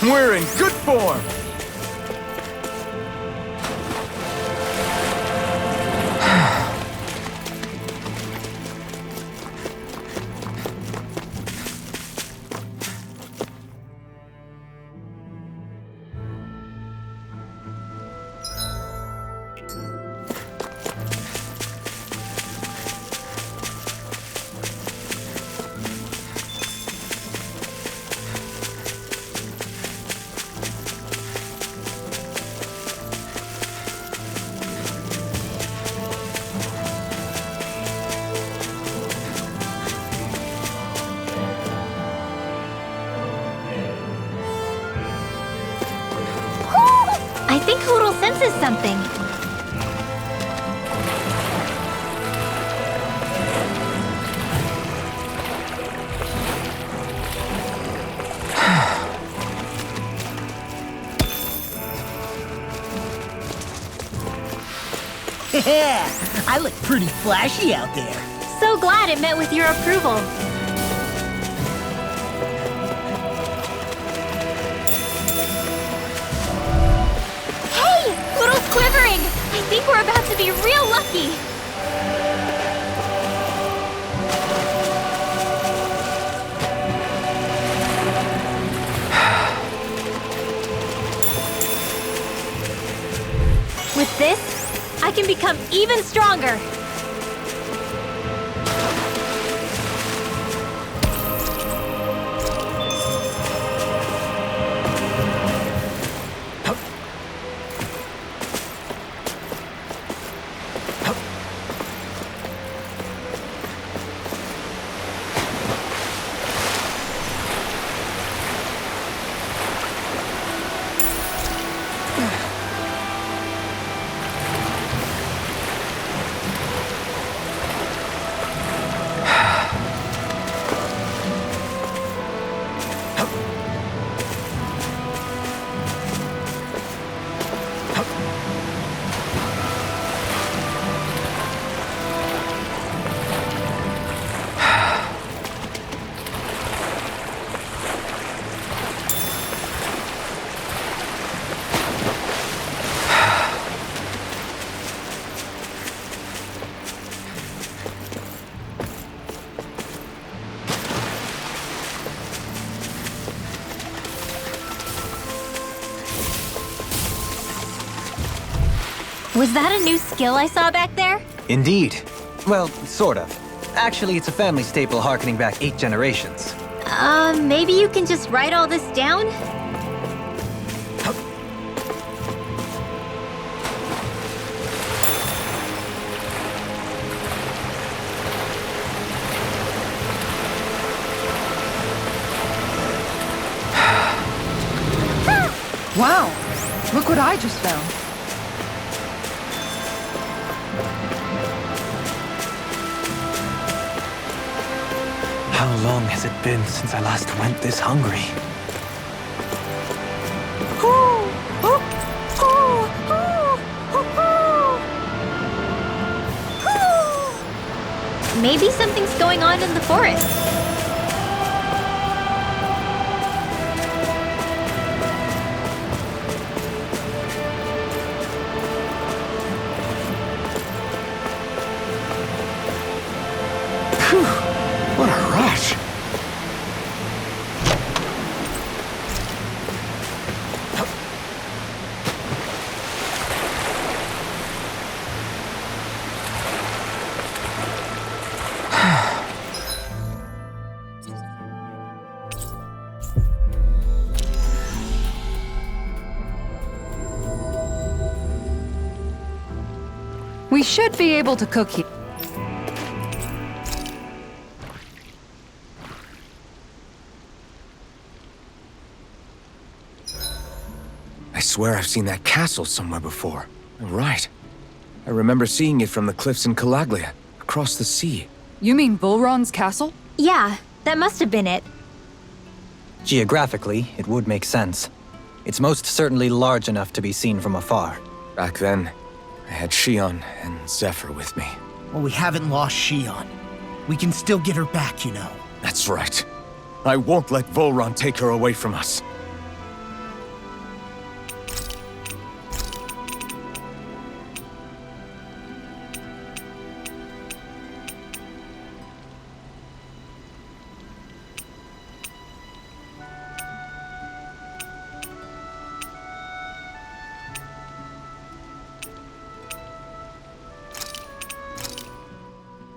[SPEAKER 2] We're in good form!
[SPEAKER 1] something.
[SPEAKER 6] Yeah, I look pretty flashy out there.
[SPEAKER 1] So glad it met with your approval. Hey! Poodle's quivering! I think we're about to be real lucky! With this, I can become even stronger! Was that a new skill I saw back there?
[SPEAKER 4] Indeed. Well, sort of. Actually, it's a family staple harkening back 8 generations.
[SPEAKER 1] Maybe you can just write all this down?
[SPEAKER 3] Wow! Look what I just found.
[SPEAKER 4] How long has it been since I last went this hungry?
[SPEAKER 1] Maybe something's going on in the forest.
[SPEAKER 2] What a rush!
[SPEAKER 3] We should be able to cook here.
[SPEAKER 2] I swear I've seen that castle somewhere before. Right. I remember seeing it from the cliffs in Calaglia, across the sea.
[SPEAKER 3] You mean Volron's castle?
[SPEAKER 1] Yeah, that must have been it.
[SPEAKER 4] Geographically, it would make sense. It's most certainly large enough to be seen from afar.
[SPEAKER 2] Back then, I had Shion and Zephyr with me.
[SPEAKER 6] Well, we haven't lost Shion. We can still get her back, you know.
[SPEAKER 2] That's right. I won't let Volron take her away from us.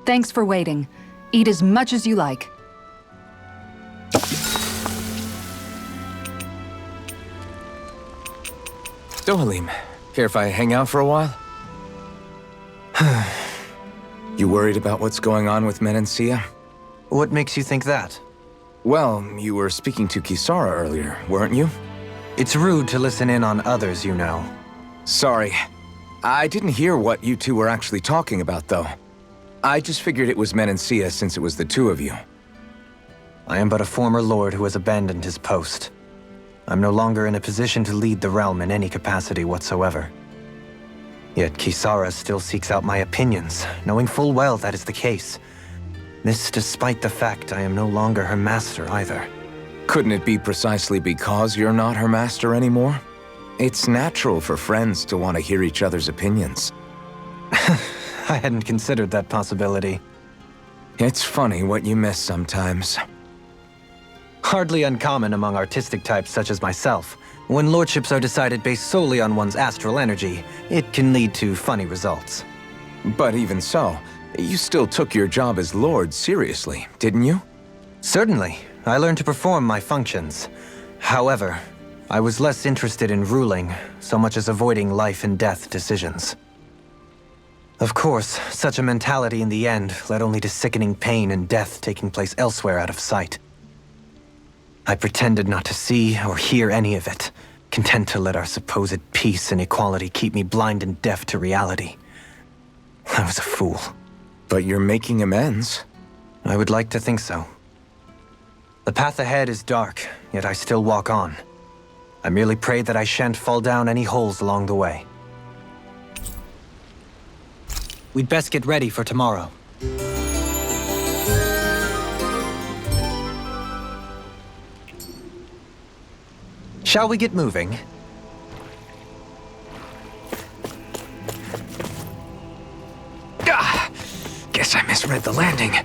[SPEAKER 3] Thanks for waiting. Eat as much as you like.
[SPEAKER 2] Dohalim, care if I hang out for a while? You worried about what's going on with Menancia?
[SPEAKER 4] What makes you think that?
[SPEAKER 2] Well, you were speaking to Kisara earlier, weren't you?
[SPEAKER 4] It's rude to listen in on others, you know.
[SPEAKER 2] Sorry, I didn't hear what you two were actually talking about, though. I just figured it was Menancia since it was the two of you.
[SPEAKER 4] I am but a former lord who has abandoned his post. I'm no longer in a position to lead the realm in any capacity whatsoever. Yet Kisara still seeks out my opinions, knowing full well that is the case. This despite the fact I am no longer her master either.
[SPEAKER 2] Couldn't it be precisely because you're not her master anymore? It's natural for friends to want to hear each other's opinions.
[SPEAKER 4] I hadn't considered that possibility.
[SPEAKER 2] It's funny what you miss sometimes.
[SPEAKER 4] Hardly uncommon among artistic types such as myself. When lordships are decided based solely on one's astral energy, it can lead to funny results.
[SPEAKER 2] But even so, you still took your job as lord seriously, didn't you?
[SPEAKER 4] Certainly. I learned to perform my functions. However, I was less interested in ruling, so much as avoiding life and death decisions. Of course, such a mentality in the end led only to sickening pain and death taking place elsewhere out of sight. I pretended not to see or hear any of it, content to let our supposed peace and equality keep me blind and deaf to reality. I was a fool.
[SPEAKER 2] But you're making amends.
[SPEAKER 4] I would like to think so. The path ahead is dark, yet I still walk on. I merely pray that I shan't fall down any holes along the way. We'd best get ready for tomorrow. Shall we get moving?
[SPEAKER 2] Guess I misread the landing.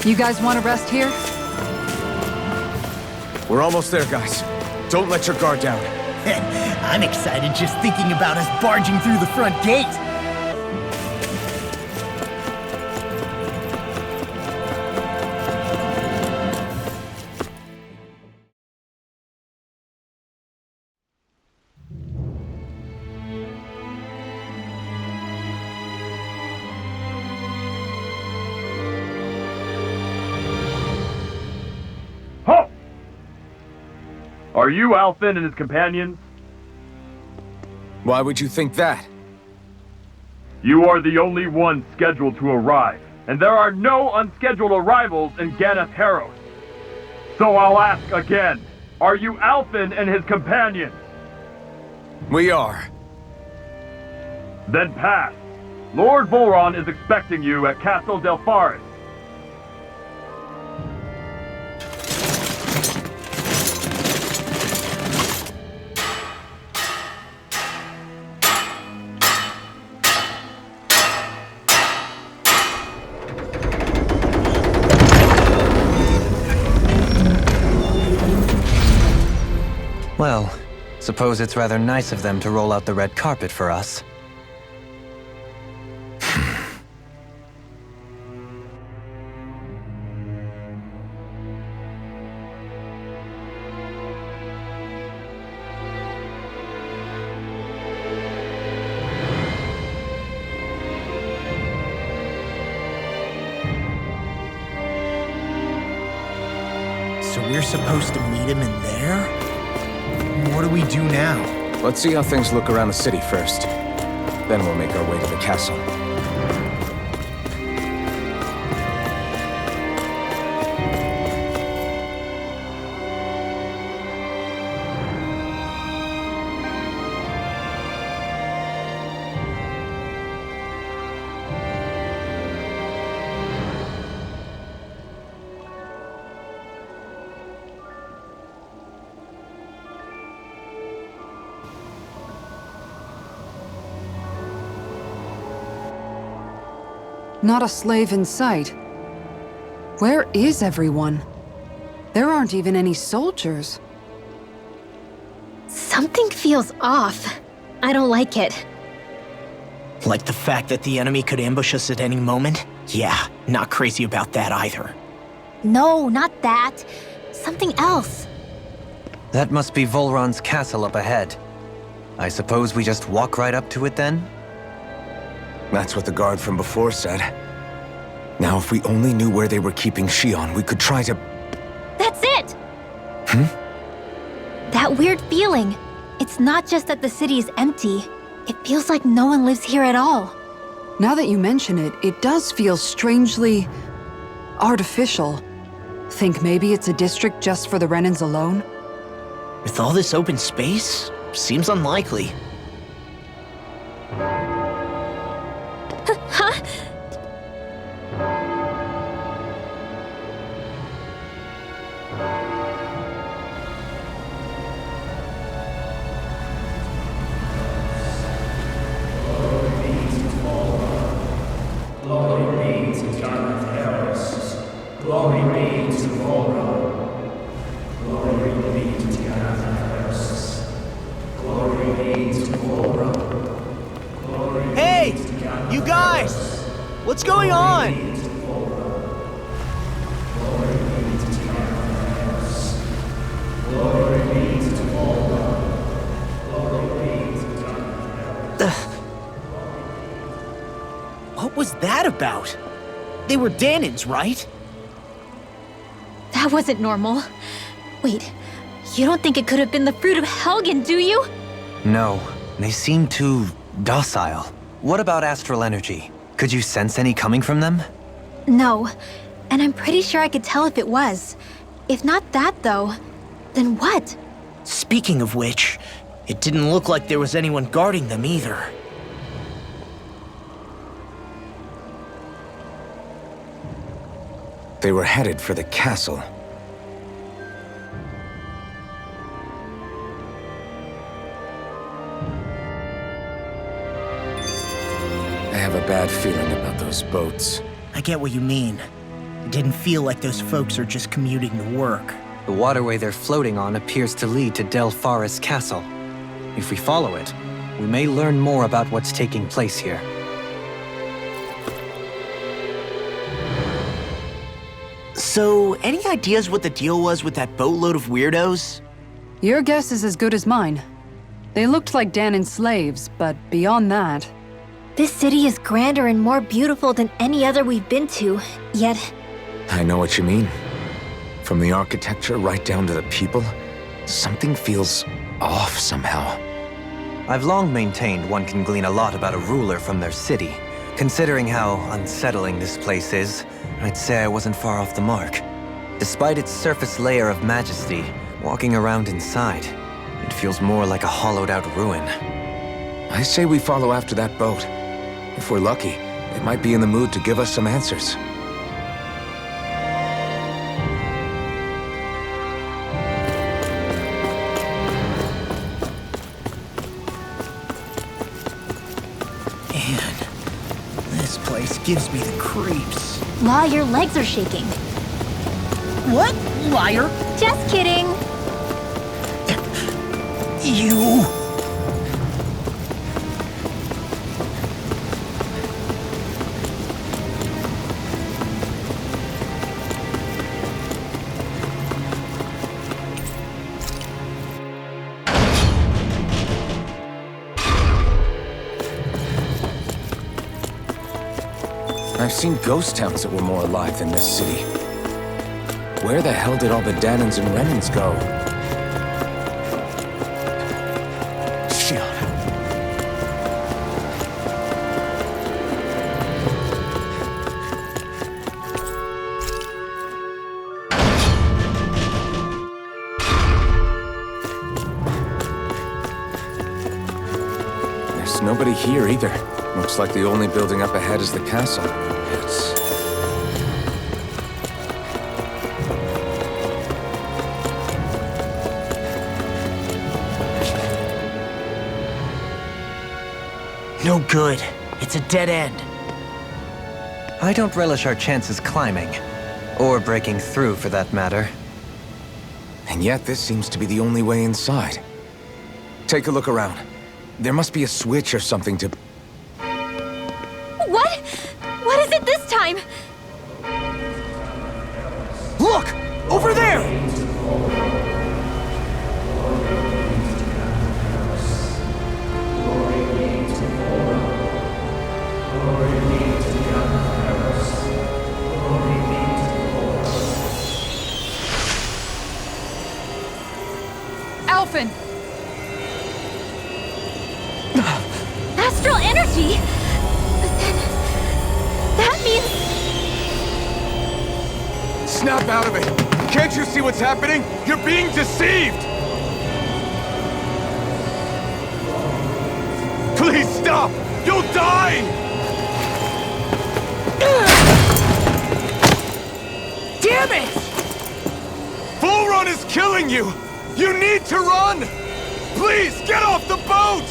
[SPEAKER 3] You guys want to rest here?
[SPEAKER 2] We're almost there, guys. Don't let your guard down.
[SPEAKER 6] I'm excited just thinking about us barging through the front gate.
[SPEAKER 5] Ho! Are you Alfin and his companions?
[SPEAKER 2] Why would you think that?
[SPEAKER 5] You are the only one scheduled to arrive, and there are no unscheduled arrivals in Ganeth Haros. So I'll ask again, are you Alfin and his companions?
[SPEAKER 2] We are.
[SPEAKER 5] Then pass. Lord Volron is expecting you at Castle Delpharis.
[SPEAKER 4] Well, suppose it's rather nice of them to roll out the red carpet for us.
[SPEAKER 6] So we're supposed to meet him in there? What do we do now?
[SPEAKER 2] Let's see how things look around the city first. Then we'll make our way to the castle.
[SPEAKER 3] Not a slave in sight. Where is everyone? There aren't even any soldiers.
[SPEAKER 1] Something feels off. I don't like it.
[SPEAKER 6] Like the fact that the enemy could ambush us at any moment? Yeah, not crazy about that either.
[SPEAKER 1] No, not that. Something else.
[SPEAKER 4] That must be Volron's castle up ahead. I suppose we just walk right up to it then?
[SPEAKER 2] That's what the guard from before said. Now, if we only knew where they were keeping Shion, we could try to...
[SPEAKER 1] That's it! That weird feeling. It's not just that the city is empty. It feels like no one lives here at all.
[SPEAKER 3] Now that you mention it, it does feel strangely... artificial. Think maybe it's a district just for the Renans alone?
[SPEAKER 6] With all this open space, seems unlikely.
[SPEAKER 1] Huh?
[SPEAKER 6] Hey! You guys! What's going on? What was that about? They were Dahnans, right?
[SPEAKER 1] That wasn't normal. Wait, you don't think it could have been the fruit of Helgen, do you?
[SPEAKER 4] No, they seem too docile. What about astral energy? Could you sense any coming from them?
[SPEAKER 1] No, and I'm pretty sure I could tell if it was. If not that, though, then what?
[SPEAKER 6] Speaking of which, it didn't look like there was anyone guarding them either.
[SPEAKER 2] They were headed for the castle. I have a bad feeling about those boats.
[SPEAKER 6] I get what you mean. It didn't feel like those folks are just commuting to work.
[SPEAKER 4] The waterway they're floating on appears to lead to Del Faris Castle. If we follow it, we may learn more about what's taking place here.
[SPEAKER 6] So, any ideas what the deal was with that boatload of weirdos?
[SPEAKER 3] Your guess is as good as mine. They looked like Dahnan slaves, but beyond that...
[SPEAKER 1] This city is grander and more beautiful than any other we've been to, yet...
[SPEAKER 2] I know what you mean. From the architecture right down to the people, something feels off somehow.
[SPEAKER 4] I've long maintained one can glean a lot about a ruler from their city. Considering how unsettling this place is, I'd say I wasn't far off the mark. Despite its surface layer of majesty, walking around inside, it feels more like a hollowed-out ruin.
[SPEAKER 2] I say we follow after that boat. If we're lucky, it might be in the mood to give us some answers.
[SPEAKER 6] Man, this place gives me the creeps.
[SPEAKER 1] Law, your legs are shaking.
[SPEAKER 6] What? Liar?
[SPEAKER 1] Just kidding.
[SPEAKER 6] You...
[SPEAKER 2] I've seen ghost towns that were more alive than this city. Where the hell did all the Dahnans and Renans go? Shit. There's nobody here either. Looks like the only building up ahead is the castle.
[SPEAKER 6] No good. It's a dead end.
[SPEAKER 4] I don't relish our chances climbing. Or breaking through, for that matter.
[SPEAKER 2] And yet, this seems to be the only way inside. Take a look around. There must be a switch or something to...
[SPEAKER 1] What? What is it this time?
[SPEAKER 6] Look! Over there!
[SPEAKER 3] Alphen!
[SPEAKER 1] Astral energy? But then... that means...
[SPEAKER 2] Snap out of it! Can't you see what's happening? You're being deceived! Please stop! You'll die!
[SPEAKER 6] Damn it!
[SPEAKER 2] Volron is killing you! You need to run! Please, get off the boat!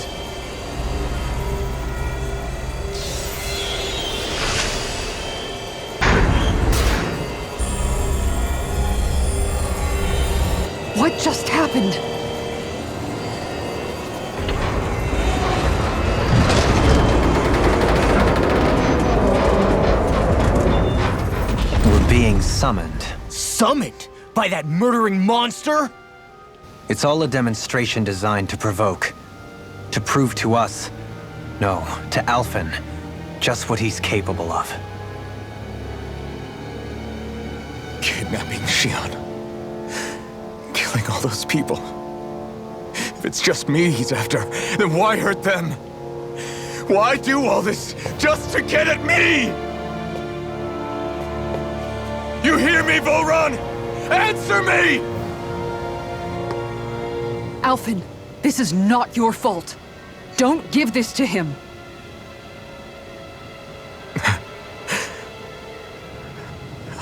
[SPEAKER 3] What just happened?
[SPEAKER 4] We're being summoned.
[SPEAKER 6] Summoned? By that murdering monster?
[SPEAKER 4] It's all a demonstration designed to provoke. To prove to us, no, to Alphen, just what he's capable of.
[SPEAKER 2] Kidnapping Xion. Killing all those people. If it's just me he's after, then why hurt them? Why do all this just to get at me? You hear me, Volron? Answer me!
[SPEAKER 3] Alphen, this is not your fault. Don't give this to him.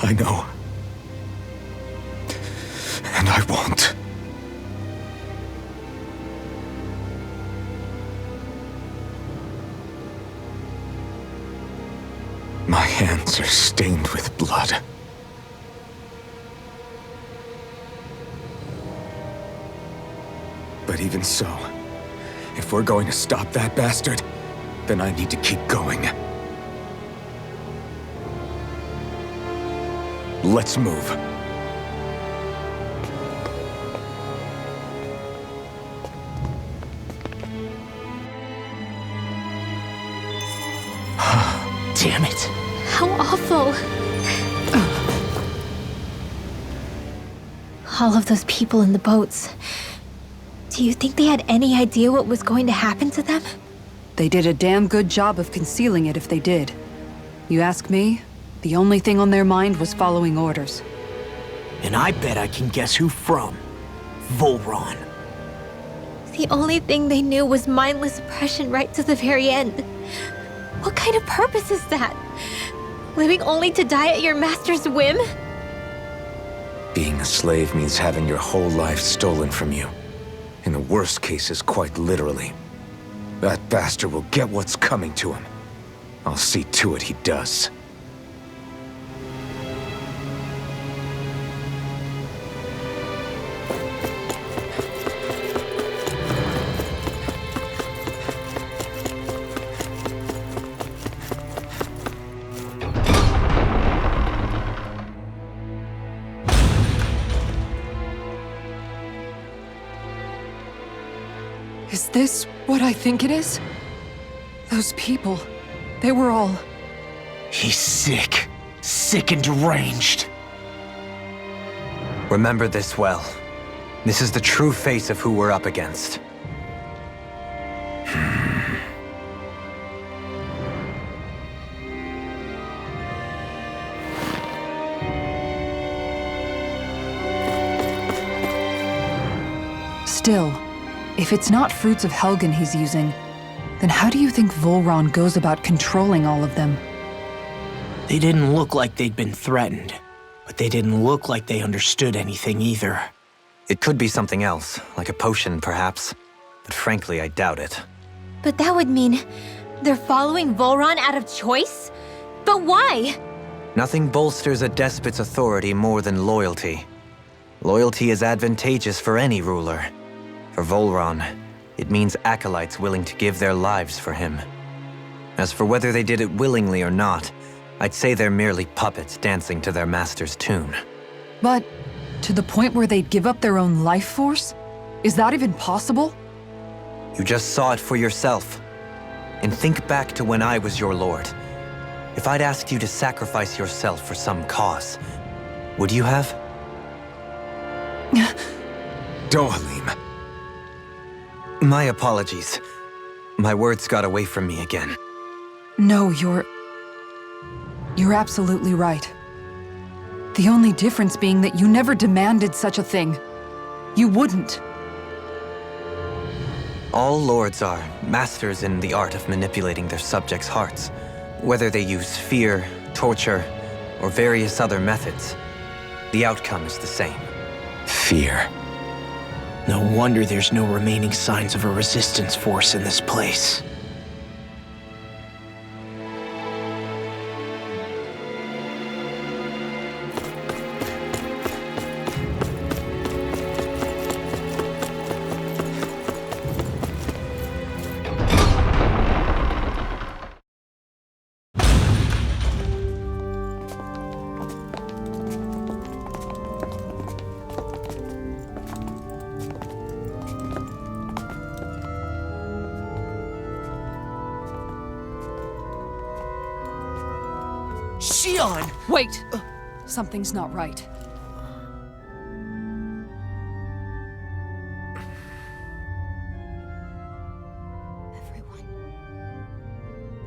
[SPEAKER 2] I know. And I won't. My hands are stained with blood. But even so, if we're going to stop that bastard, then I need to keep going. Let's move.
[SPEAKER 6] Damn it.
[SPEAKER 1] How awful. All of those people in the boats. Do you think they had any idea what was going to happen to them?
[SPEAKER 3] They did a damn good job of concealing it if they did. You ask me, the only thing on their mind was following orders.
[SPEAKER 6] And I bet I can guess who from. Volron.
[SPEAKER 1] The only thing they knew was mindless oppression right to the very end. What kind of purpose is that? Living only to die at your master's whim?
[SPEAKER 2] Being a slave means having your whole life stolen from you. In the worst cases, quite literally. That bastard will get what's coming to him. I'll see to it he does.
[SPEAKER 3] Is this what I think it is? Those people, they were all...
[SPEAKER 6] He's sick. Sick and deranged.
[SPEAKER 4] Remember this well. This is the true face of who we're up against.
[SPEAKER 3] Still, if it's not Fruits of Helgen he's using, then how do you think Volron goes about controlling all of them?
[SPEAKER 6] They didn't look like they'd been threatened, but they didn't look like they understood anything either.
[SPEAKER 4] It could be something else, like a potion perhaps, but frankly I doubt it.
[SPEAKER 1] But that would mean they're following Volron out of choice? But why?
[SPEAKER 4] Nothing bolsters a despot's authority more than loyalty. Loyalty is advantageous for any ruler. For Volron, it means acolytes willing to give their lives for him. As for whether they did it willingly or not, I'd say they're merely puppets dancing to their master's tune.
[SPEAKER 3] But to the point where they'd give up their own life force? Is that even possible?
[SPEAKER 4] You just saw it for yourself. And think back to when I was your lord. If I'd asked you to sacrifice yourself for some cause, would you have?
[SPEAKER 2] Dohalim.
[SPEAKER 4] My apologies. My words got away from me again.
[SPEAKER 3] No, you're absolutely right. The only difference being that you never demanded such a thing. You wouldn't.
[SPEAKER 4] All lords are masters in the art of manipulating their subjects' hearts. Whether they use fear, torture, or various other methods, the outcome is the same.
[SPEAKER 2] Fear.
[SPEAKER 6] No wonder there's no remaining signs of a resistance force in this place. Shion!
[SPEAKER 3] Wait! Something's not right.
[SPEAKER 7] Everyone.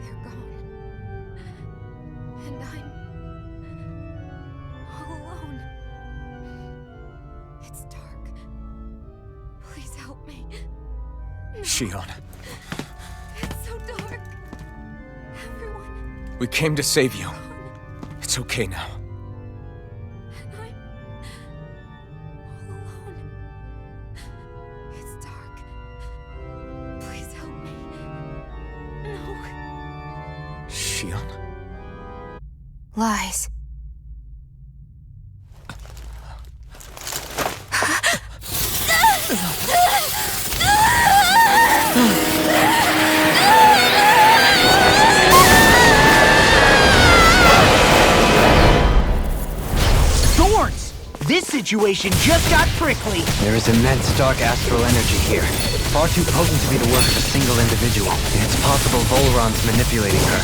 [SPEAKER 7] They're gone. And I'm all alone. It's dark. Please help me.
[SPEAKER 2] Shion,
[SPEAKER 7] It's so dark. Everyone.
[SPEAKER 2] we came to save you. It's okay now.
[SPEAKER 7] And I'm all alone. It's dark. Please help me. No.
[SPEAKER 2] Shion.
[SPEAKER 7] Lies.
[SPEAKER 6] Thorns! This situation just got prickly.
[SPEAKER 4] There is immense dark astral energy here. Far too potent to be the work of a single individual. And it's possible Volron's manipulating her.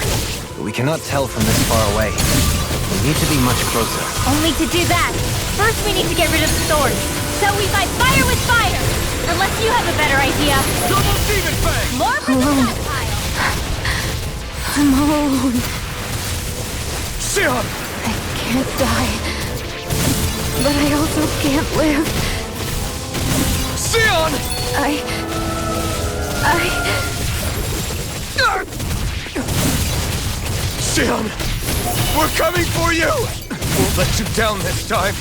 [SPEAKER 4] But we cannot tell from this far away. We need to be much closer.
[SPEAKER 1] Only to do that, first we need to get rid of the thorns. So we fight fire with fire! Unless you have a better idea.
[SPEAKER 5] Double Demon Fang!
[SPEAKER 1] More for the fun pile!
[SPEAKER 7] I'm all alone.
[SPEAKER 5] Shion!
[SPEAKER 7] I can't die. But I also can't live.
[SPEAKER 5] Shion! Shion! We're coming for you!
[SPEAKER 2] Won't let you down this time.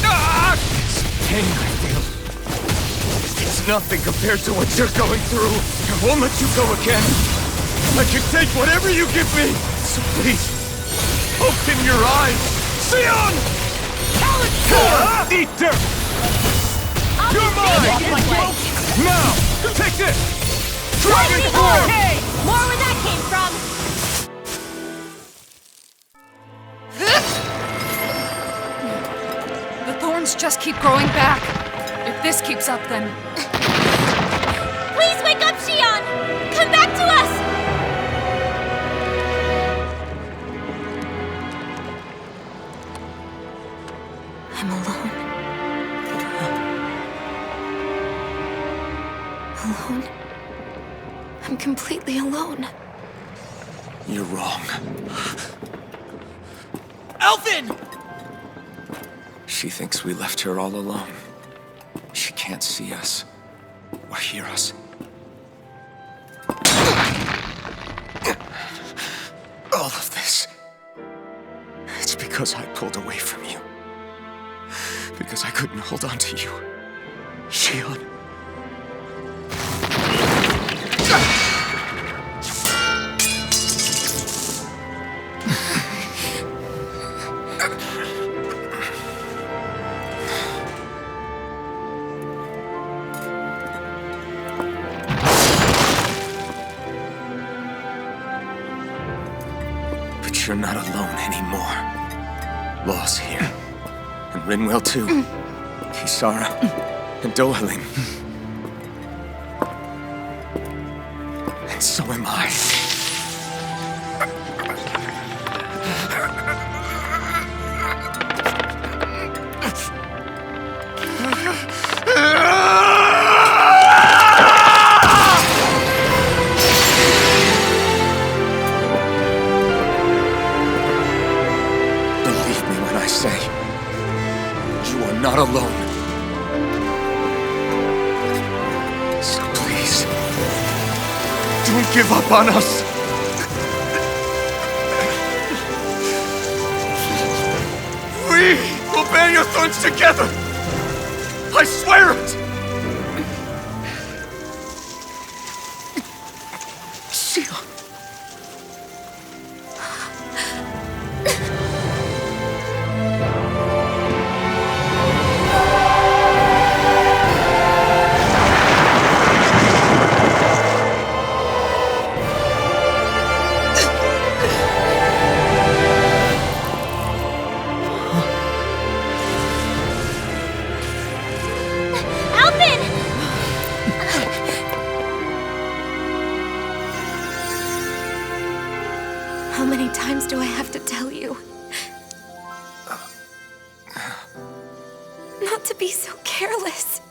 [SPEAKER 5] Ah!
[SPEAKER 2] Pain I feel. It's nothing compared to what you're going through. I won't let you go again.
[SPEAKER 5] I can take whatever you give me!
[SPEAKER 2] So please,
[SPEAKER 5] Open your eyes! Shion! Eat dirt!
[SPEAKER 1] I'll
[SPEAKER 5] You're
[SPEAKER 1] be safe
[SPEAKER 5] mine!
[SPEAKER 1] this way.
[SPEAKER 5] Now! Take this! Dragon
[SPEAKER 1] Lightning
[SPEAKER 5] Form!
[SPEAKER 1] Bolt! More where that came from!
[SPEAKER 3] The thorns just keep growing back. If this keeps up, then...
[SPEAKER 1] Please wake up, Shion! Come back to us!
[SPEAKER 7] I'm alone. Alone? I'm completely alone.
[SPEAKER 2] you're wrong.
[SPEAKER 6] Elfin!
[SPEAKER 2] She thinks we left her all alone. She can't see us or hear us. All of this. It's because I pulled away from you. Because I couldn't hold on to you. Shion. you're not alone anymore. Law's here. And Rinwell too. Kisara. And Dohalim. And so am I. Believe me when I say, you are not alone. So please, don't give up on us. We will bear your thorns together. I swear it. Shion.
[SPEAKER 1] Alvin!
[SPEAKER 7] How many times do I have to tell you? Not to be so careless.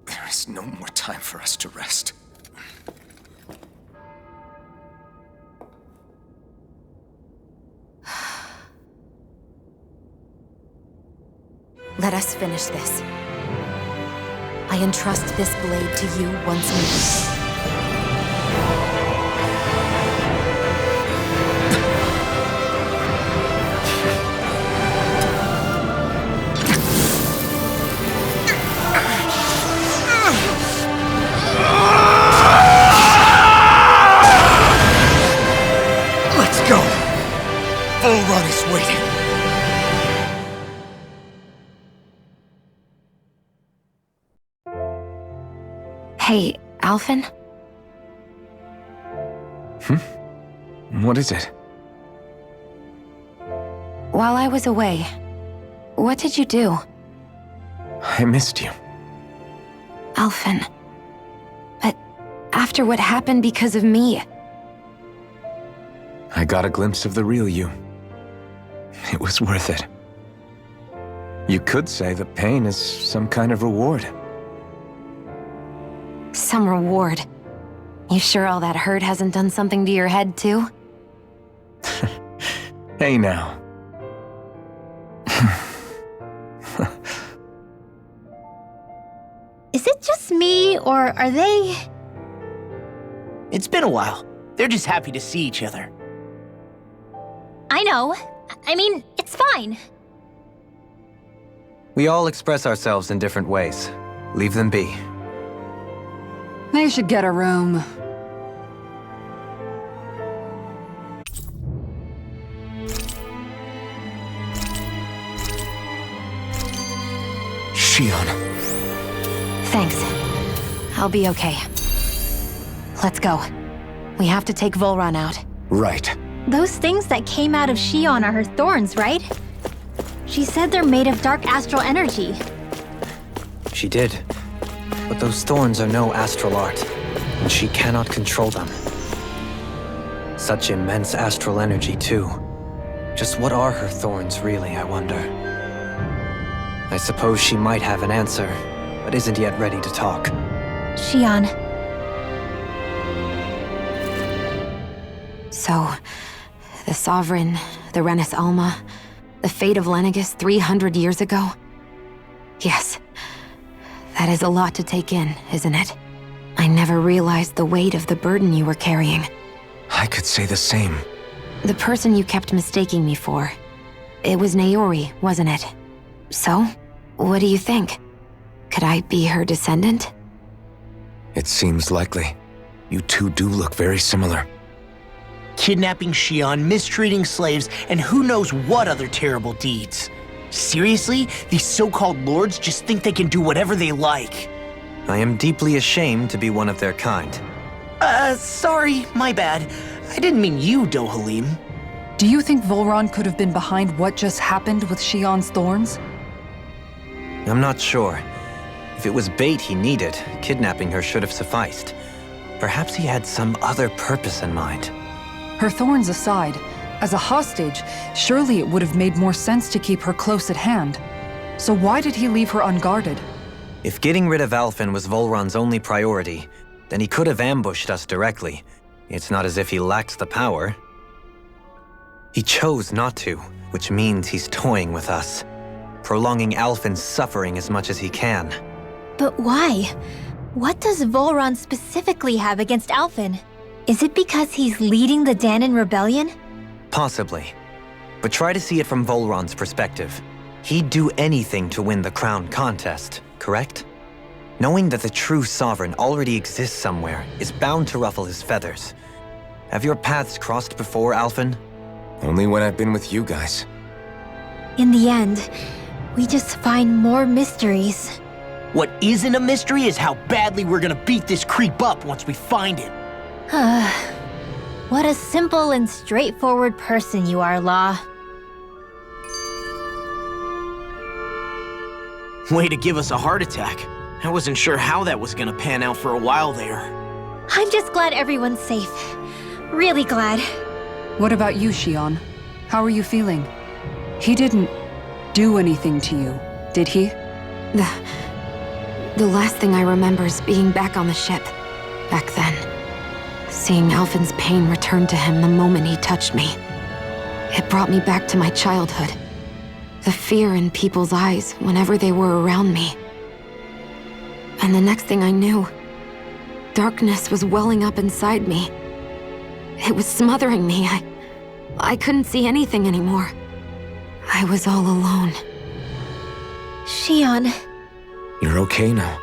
[SPEAKER 2] There is no more time for us to rest.
[SPEAKER 7] Let us finish this. I entrust this blade to you once more.
[SPEAKER 2] Let's go! Volron is waiting.
[SPEAKER 7] Hey, Alphen?
[SPEAKER 2] What is it?
[SPEAKER 7] While I was away, what did you do?
[SPEAKER 2] I missed you.
[SPEAKER 7] Alphen. But after what happened because of me,
[SPEAKER 2] I got a glimpse of the real you. It was worth it. You could say that pain is some kind of reward.
[SPEAKER 7] some reward. You sure all that hurt hasn't done something to your head, too?
[SPEAKER 2] Hey now.
[SPEAKER 1] Is it just me, or are they...
[SPEAKER 6] It's been a while. They're just happy to see each other.
[SPEAKER 1] I know. I mean, it's fine.
[SPEAKER 4] We all express ourselves in different ways. Leave them be.
[SPEAKER 3] They should get a room.
[SPEAKER 2] Shion.
[SPEAKER 7] Thanks. I'll be okay. Let's go. We have to take Volron out.
[SPEAKER 2] Right.
[SPEAKER 1] Those things that came out of Shion are her thorns, right? She said they're made of dark astral energy.
[SPEAKER 4] She did. But those thorns are no astral art, and she cannot control them. Such immense astral energy, too. Just what are her thorns, really, I wonder? I suppose she might have an answer, but isn't yet ready to talk.
[SPEAKER 1] Shion.
[SPEAKER 7] So, the Sovereign, the Renis Alma, the fate of Lenegis 300 years ago? Yes. That is a lot to take in, isn't it? I never realized the weight of the burden you were carrying.
[SPEAKER 2] I could say the same.
[SPEAKER 7] The person you kept mistaking me for. It was Naori, wasn't it? So, what do you think? Could I be her descendant?
[SPEAKER 2] It seems likely. You two do look very similar.
[SPEAKER 6] kidnapping Shion, mistreating slaves, and who knows what other terrible deeds. Seriously? These so-called lords just think they can do whatever they like.
[SPEAKER 4] I am deeply ashamed to be one of their kind.
[SPEAKER 6] Sorry, my bad. I didn't mean you, Dohalim.
[SPEAKER 3] Do you think Volron could have been behind what just happened with Shion's thorns?
[SPEAKER 4] I'm not sure. If it was bait he needed, kidnapping her should have sufficed. Perhaps he had some other purpose in mind.
[SPEAKER 3] Her thorns aside, as a hostage, surely it would have made more sense to keep her close at hand. So why did he leave her unguarded?
[SPEAKER 4] If getting rid of Alphen was Volron's only priority, then he could have ambushed us directly. It's not as if he lacked the power. He chose not to, which means he's toying with us, prolonging Alphen's suffering as much as he can.
[SPEAKER 1] But why? What does Volron specifically have against Alphen? Is it because he's leading the Dahnan rebellion?
[SPEAKER 4] Possibly. But try to see it from Volron's perspective. He'd do anything to win the crown contest, correct? Knowing that the true sovereign already exists somewhere is bound to ruffle his feathers. Have your paths crossed before, Alphen?
[SPEAKER 2] Only when I've been with you guys.
[SPEAKER 1] In the end, we just find more mysteries.
[SPEAKER 6] What isn't a mystery is how badly we're gonna beat this creep up once we find him.
[SPEAKER 1] What a simple and straightforward person you are, Law.
[SPEAKER 6] Way to give us a heart attack. I wasn't sure how that was gonna pan out for a while there.
[SPEAKER 1] I'm just glad everyone's safe. Really glad.
[SPEAKER 3] What about you, Shion? How are you feeling? He didn't do anything to you, did he?
[SPEAKER 7] The last thing I remember is being back on the ship. Back then. Seeing Alphen's pain return to him the moment he touched me. It brought me back to my childhood. The fear in people's eyes whenever they were around me. And the next thing I knew, darkness was welling up inside me. It was smothering me. I couldn't see anything anymore. I was all alone.
[SPEAKER 1] Shion,
[SPEAKER 2] You're okay now.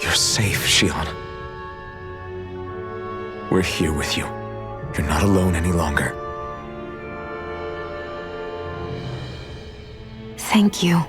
[SPEAKER 2] You're safe, Shion. We're here with you. You're not alone any longer.
[SPEAKER 7] Thank you.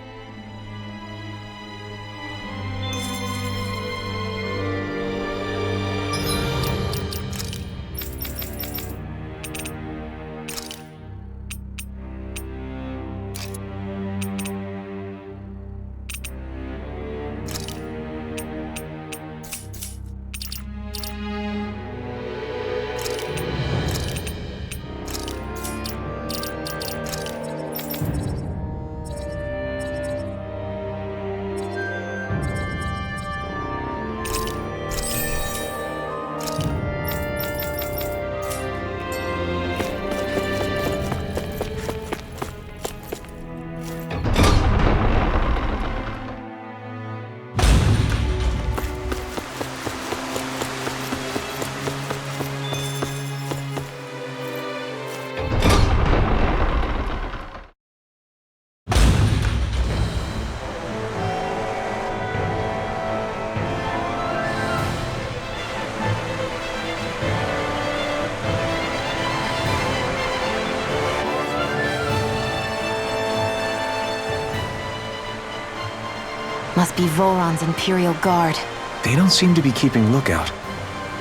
[SPEAKER 7] Must be Volron's Imperial Guard.
[SPEAKER 2] They don't seem to be keeping lookout.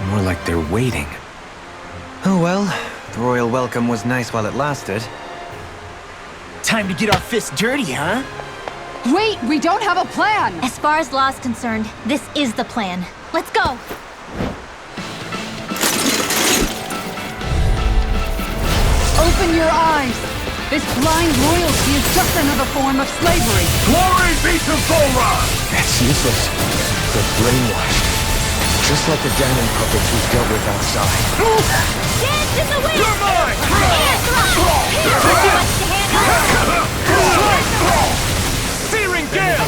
[SPEAKER 2] More like they're waiting.
[SPEAKER 4] Oh well, the royal welcome was nice while it lasted.
[SPEAKER 6] Time to get our fists dirty, huh?
[SPEAKER 3] Wait, we don't have a plan!
[SPEAKER 1] as far as Law's concerned, this is the plan. Let's go!
[SPEAKER 3] Open your eyes! This blind loyalty is just another form of slavery.
[SPEAKER 5] Glory be to Volron!
[SPEAKER 2] That's useless. They're brainwashed. Just like the Dahnan puppets we've dealt with outside.
[SPEAKER 1] Dance in the wind!
[SPEAKER 5] You're mine! Searing gale!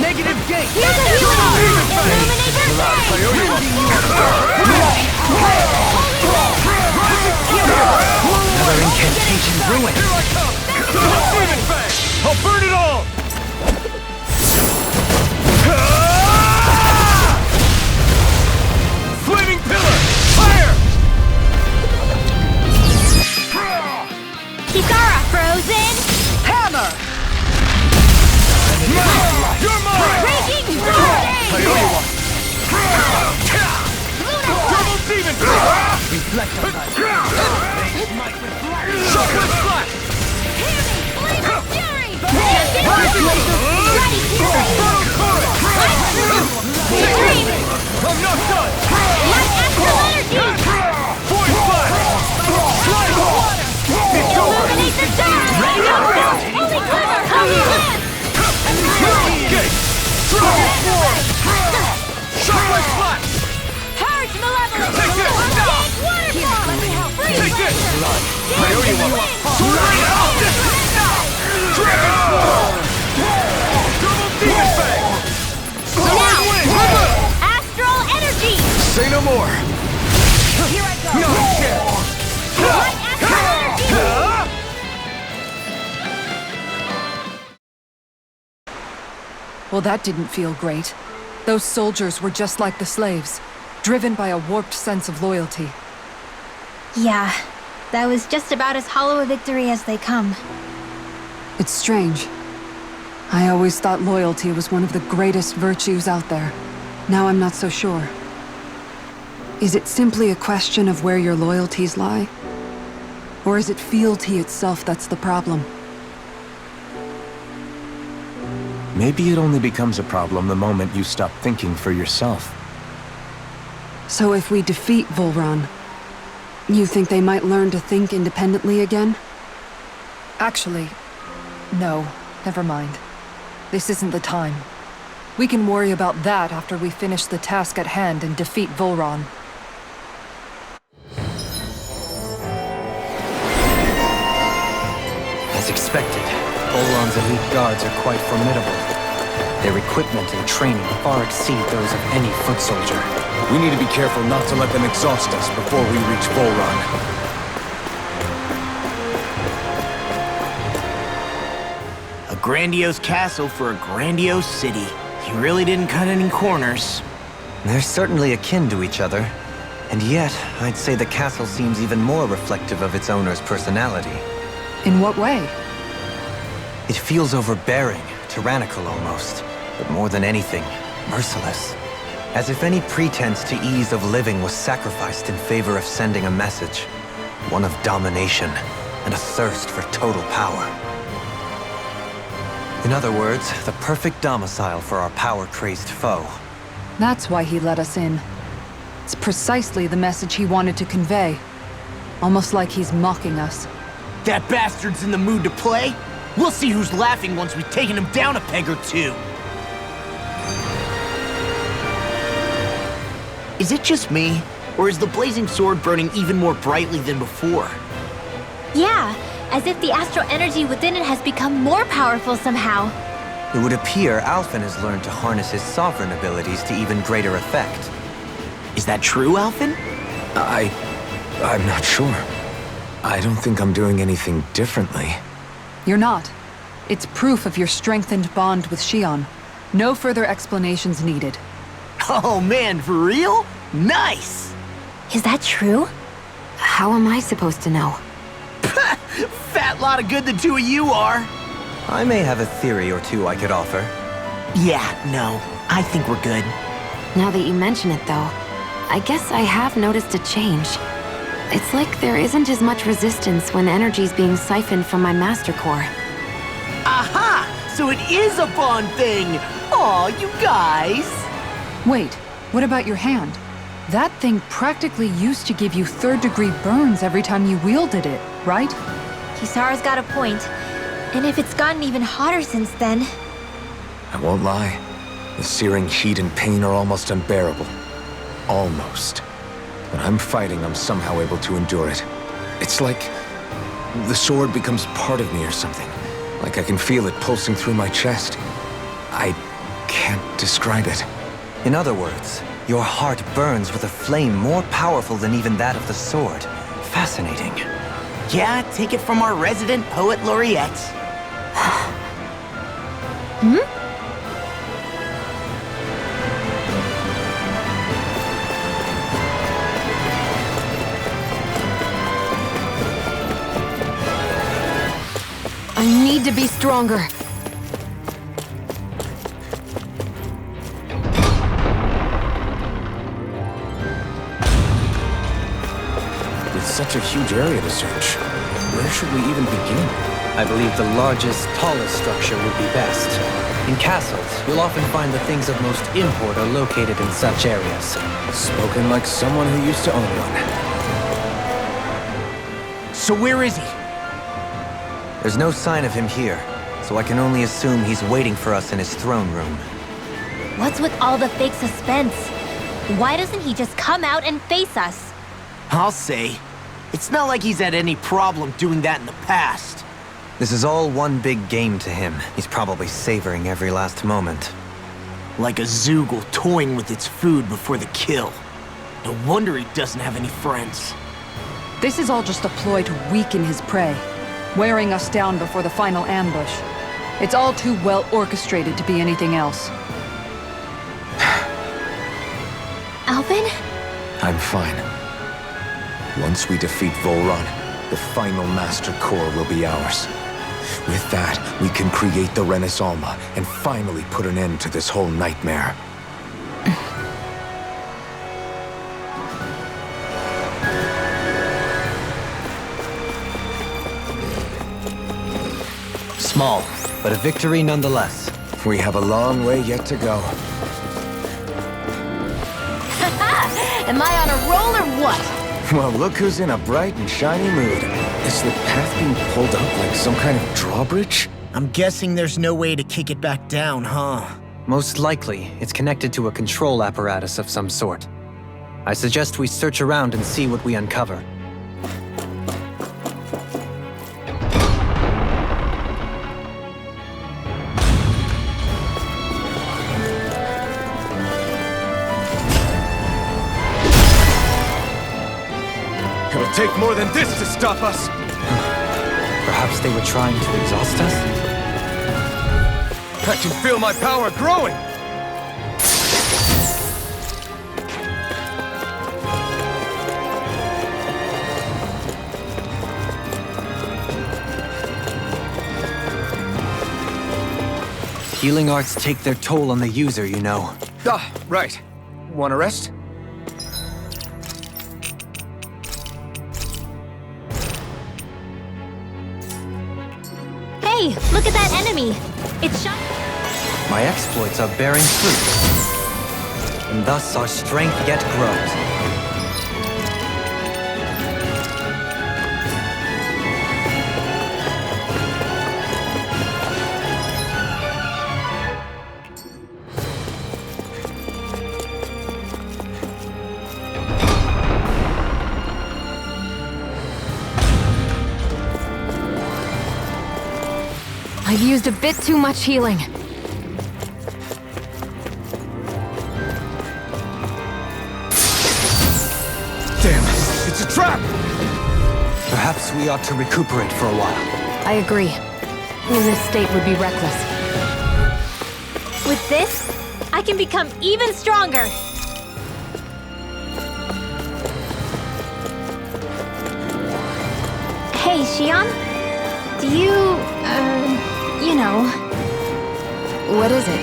[SPEAKER 6] Negative gate!
[SPEAKER 4] rage and ruin.
[SPEAKER 5] Here I come! Demon Fang! I'll burn it all! Flaming Pillar! Fire!
[SPEAKER 1] Kisara, frozen!
[SPEAKER 3] Hammer!
[SPEAKER 5] You're mine!
[SPEAKER 1] Raging Frozen!
[SPEAKER 5] I owe you one! Double Demon Fang!
[SPEAKER 4] Reflect on that.
[SPEAKER 5] Shockwave Slash!
[SPEAKER 1] Flaming Fury! Ready,
[SPEAKER 5] Infernal Current!
[SPEAKER 1] Extreme!
[SPEAKER 5] I'm not done!
[SPEAKER 1] Light Astral Energy!
[SPEAKER 5] Void Flash! Slide Water! It's over!
[SPEAKER 1] Illuminate the stars! Only Quiver! Holy Lance!
[SPEAKER 5] Gate! Dragon Force! Shockwave Slash!
[SPEAKER 1] Purge Malevolence!
[SPEAKER 5] Take this!
[SPEAKER 1] Waterfall!
[SPEAKER 5] Take this! I owe you one! Surrender out this! Dragon Force! Double Demon Fang! Sword Wind!
[SPEAKER 1] Astral Energy!
[SPEAKER 2] Say no more!
[SPEAKER 1] Here I go!
[SPEAKER 5] No chance!
[SPEAKER 1] Light Astral Energy!
[SPEAKER 3] Well, that didn't feel great. Those soldiers were just like the slaves, driven by a warped sense of loyalty.
[SPEAKER 1] Yeah, that was just about as hollow a victory as they come.
[SPEAKER 3] It's strange. I always thought loyalty was one of the greatest virtues out there. Now I'm not so sure. Is it simply a question of where your loyalties lie? Or is it fealty itself that's the problem?
[SPEAKER 2] Maybe it only becomes a problem the moment you stop thinking for yourself.
[SPEAKER 3] So if we defeat Volron, you think they might learn to think independently again? Actually, no. Never mind. This isn't the time. We can worry about that after we finish the task at hand and defeat Volron.
[SPEAKER 4] As expected, Volron's elite guards are quite formidable. Their equipment and training far exceed those of any foot soldier.
[SPEAKER 2] We need to be careful not to let them exhaust us before we reach Volron.
[SPEAKER 6] A grandiose castle for a grandiose city. He really didn't cut any corners.
[SPEAKER 4] They're certainly akin to each other. And yet, I'd say the castle seems even more reflective of its owner's personality.
[SPEAKER 3] In what way?
[SPEAKER 4] It feels overbearing, tyrannical almost. But more than anything, merciless. As if any pretense to ease of living was sacrificed in favor of sending a message. One of domination, and a thirst for total power. In other words, the perfect domicile for our power-crazed foe.
[SPEAKER 3] That's why he let us in. It's precisely the message he wanted to convey. Almost like he's mocking us.
[SPEAKER 6] That bastard's in the mood to play? We'll see who's laughing once we've taken him down a peg or two. Is it just me? Or is the blazing sword burning even more brightly than before?
[SPEAKER 1] Yeah, as if the astral energy within it has become more powerful somehow.
[SPEAKER 4] It would appear Alphen has learned to harness his sovereign abilities to even greater effect.
[SPEAKER 6] Is that true, Alphen?
[SPEAKER 2] I'm not sure. I don't think I'm doing anything differently.
[SPEAKER 3] You're not. It's proof of your strengthened bond with Shion. No further explanations needed.
[SPEAKER 6] Oh man, for real? Nice!
[SPEAKER 1] Is that true?
[SPEAKER 7] How am I supposed to know?
[SPEAKER 6] Fat lot of good the two of you are.
[SPEAKER 4] I may have a theory or two I could offer.
[SPEAKER 6] Yeah, no. I think we're good.
[SPEAKER 7] Now that you mention it, though, I guess I have noticed a change. It's like there isn't as much resistance when energy's being siphoned from my Master Core.
[SPEAKER 6] Aha! So it is a Bond thing! Aw, you guys!
[SPEAKER 3] Wait, what about your hand? That thing practically used to give you third-degree burns every time you wielded it, right?
[SPEAKER 1] Kisara's got a point. And if it's gotten even hotter since then...
[SPEAKER 2] I won't lie. The searing heat and pain are almost unbearable. Almost. When I'm fighting, I'm somehow able to endure it. It's like the sword becomes part of me or something. Like I can feel it pulsing through my chest. I can't describe it.
[SPEAKER 4] In other words, your heart burns with a flame more powerful than even that of the sword. Fascinating.
[SPEAKER 6] Yeah, take it from our resident poet laureate.
[SPEAKER 7] I need to be stronger.
[SPEAKER 2] With such a huge area to search, where should we even begin?
[SPEAKER 4] I believe the largest, tallest structure would be best. In castles, you'll often find the things of most import are located in such areas.
[SPEAKER 2] Spoken like someone who used to own one.
[SPEAKER 6] So where is he?
[SPEAKER 4] There's no sign of him here, so I can only assume he's waiting for us in his throne room.
[SPEAKER 1] What's with all the fake suspense? Why doesn't he just come out and face us?
[SPEAKER 6] I'll say. It's not like he's had any problem doing that in the past.
[SPEAKER 4] This is all one big game to him. He's probably savoring every last moment.
[SPEAKER 6] Like a Zoogle toying with its food before the kill. No wonder he doesn't have any friends.
[SPEAKER 3] This is all just a ploy to weaken his prey, wearing us down before the final ambush. It's all too well orchestrated to be anything else.
[SPEAKER 1] Alvin?
[SPEAKER 2] I'm fine. Once we defeat Volron, the final Master Core will be ours. With that, we can create the Renis Alma and finally put an end to this whole nightmare.
[SPEAKER 4] Small, but a victory nonetheless.
[SPEAKER 2] We have a long way yet to go.
[SPEAKER 1] Am I on a roll or what?
[SPEAKER 2] Well, look who's in a bright and shiny mood. Is the path being pulled up like some kind of drawbridge?
[SPEAKER 6] I'm guessing there's no way to kick it back down, huh?
[SPEAKER 4] Most likely, it's connected to a control apparatus of some sort. I suggest we search around and see what we uncover.
[SPEAKER 2] It'll take more than this to stop us!
[SPEAKER 4] Perhaps they were trying to exhaust us?
[SPEAKER 2] I can feel my power growing!
[SPEAKER 4] Healing arts take their toll on the user, you know.
[SPEAKER 2] Ah, right. Want a rest?
[SPEAKER 1] Hey, look at that enemy! It's shot.
[SPEAKER 4] My exploits are bearing fruit. And thus our strength yet grows.
[SPEAKER 7] I've used a bit too much healing.
[SPEAKER 2] Damn, it's a trap!
[SPEAKER 4] Perhaps we ought to recuperate for a while.
[SPEAKER 7] I agree. In this state would be reckless.
[SPEAKER 1] With this, I can become even stronger! Hey, Xion? Do you, you know...
[SPEAKER 7] What is it?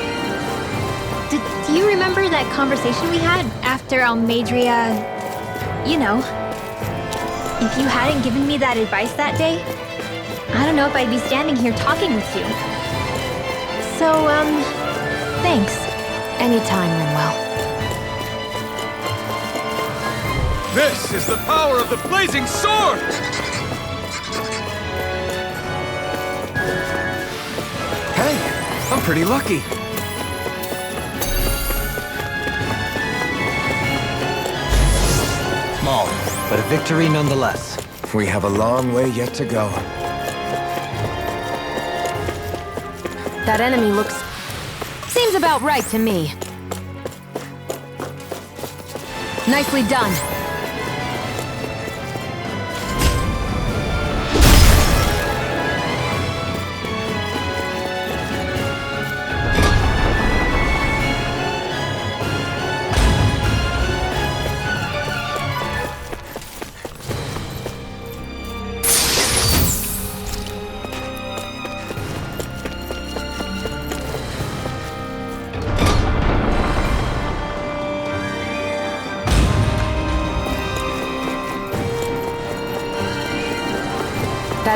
[SPEAKER 1] Do you remember that conversation we had after Almeidria... You know. If you hadn't given me that advice that day, I don't know if I'd be standing here talking with you. So, thanks.
[SPEAKER 7] Anytime, Rinwell.
[SPEAKER 2] This is the power of the blazing sword! Hey, I'm pretty lucky.
[SPEAKER 4] Small, but a victory nonetheless.
[SPEAKER 2] We have a long way yet to go.
[SPEAKER 7] That enemy looks... seems about right to me. Nicely done.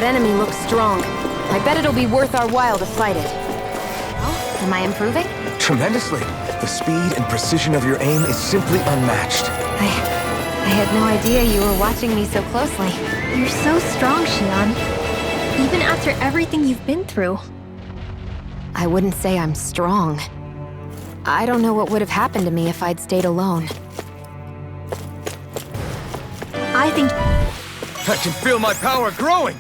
[SPEAKER 7] That enemy looks strong. I bet it'll be worth our while to fight it. Oh, am I improving?
[SPEAKER 2] Tremendously. The speed and precision of your aim is simply unmatched.
[SPEAKER 7] I had no idea you were watching me so closely.
[SPEAKER 1] You're so strong, Xion. Even after everything you've been through.
[SPEAKER 7] I wouldn't say I'm strong. I don't know what would have happened to me if I'd stayed alone.
[SPEAKER 1] I think
[SPEAKER 2] I can feel my power growing!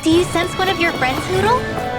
[SPEAKER 1] Do you sense one of your friends, Noodle?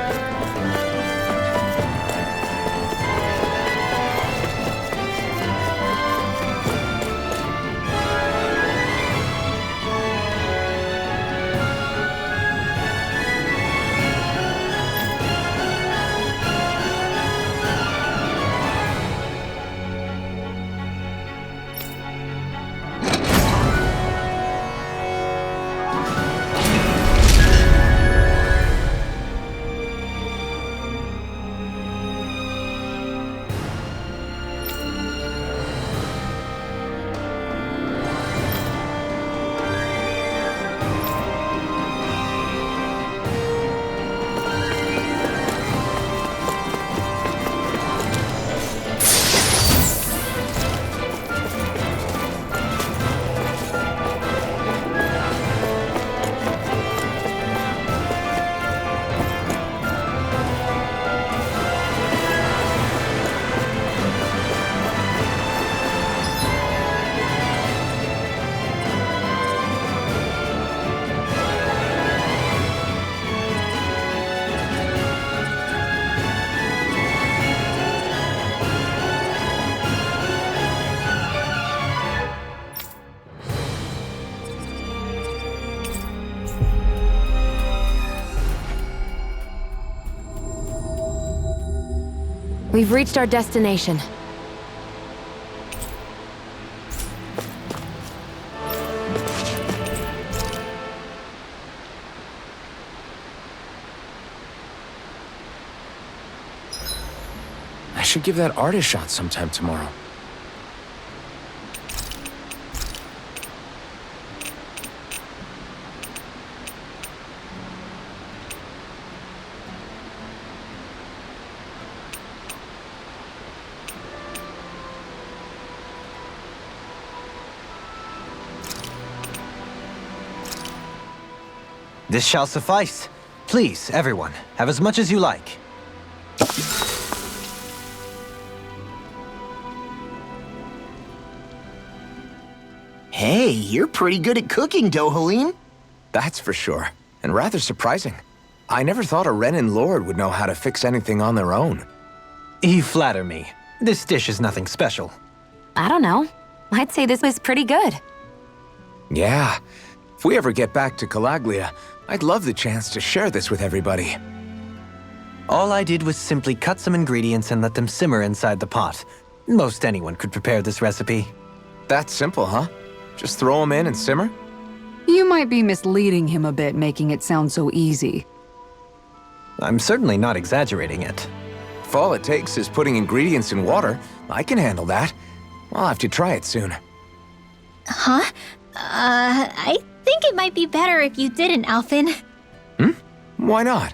[SPEAKER 7] We've reached our destination.
[SPEAKER 2] I should give that art a shot sometime tomorrow.
[SPEAKER 4] This shall suffice. Please, everyone, have as much as you like.
[SPEAKER 6] Hey, you're pretty good at cooking, Dohalim.
[SPEAKER 2] That's for sure. And rather surprising. I never thought a Renin Lord would know how to fix anything on their own.
[SPEAKER 4] You flatter me. This dish is nothing special.
[SPEAKER 7] I don't know. I'd say this was pretty good.
[SPEAKER 2] Yeah. If we ever get back to Calaglia, I'd love the chance to share this with everybody.
[SPEAKER 4] All I did was simply cut some ingredients and let them simmer inside the pot. Most anyone could prepare this recipe.
[SPEAKER 2] That's simple, huh? Just throw them in and simmer?
[SPEAKER 3] You might be misleading him a bit, making it sound so easy.
[SPEAKER 4] I'm certainly not exaggerating it.
[SPEAKER 2] If all it takes is putting ingredients in water, I can handle that. I'll have to try it soon.
[SPEAKER 1] Huh? I think it might be better if you didn't, Alphen.
[SPEAKER 2] Why not?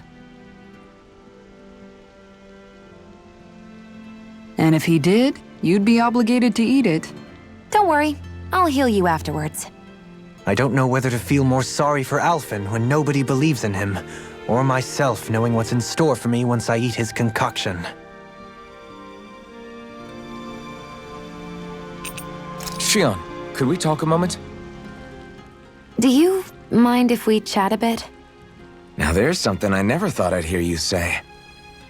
[SPEAKER 3] And if he did, you'd be obligated to eat it.
[SPEAKER 7] Don't worry. I'll heal you afterwards.
[SPEAKER 4] I don't know whether to feel more sorry for Alphen when nobody believes in him, or myself knowing what's in store for me once I eat his concoction.
[SPEAKER 2] Xion, could we talk a moment?
[SPEAKER 7] Do you mind if we chat a bit?
[SPEAKER 2] Now there's something I never thought I'd hear you say.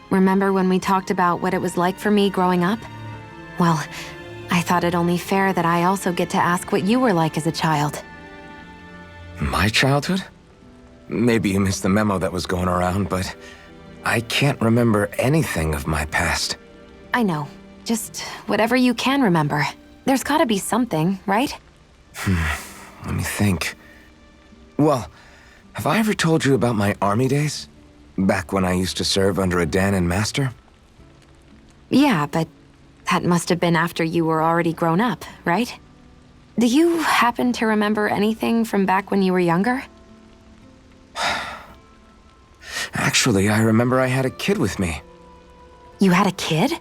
[SPEAKER 7] Remember when we talked about what it was like for me growing up? Well, I thought it only fair that I also get to ask what you were like as a child.
[SPEAKER 2] My childhood? Maybe you missed the memo that was going around, but I can't remember anything of my past.
[SPEAKER 7] I know. Just whatever you can remember. There's gotta be something, right?
[SPEAKER 2] Let me think. Well, have I ever told you about my army days? Back when I used to serve under a Danon master?
[SPEAKER 7] Yeah, but that must have been after you were already grown up, right? Do you happen to remember anything from back when you were younger?
[SPEAKER 2] Actually, I remember I had a kid with me.
[SPEAKER 7] You had a kid?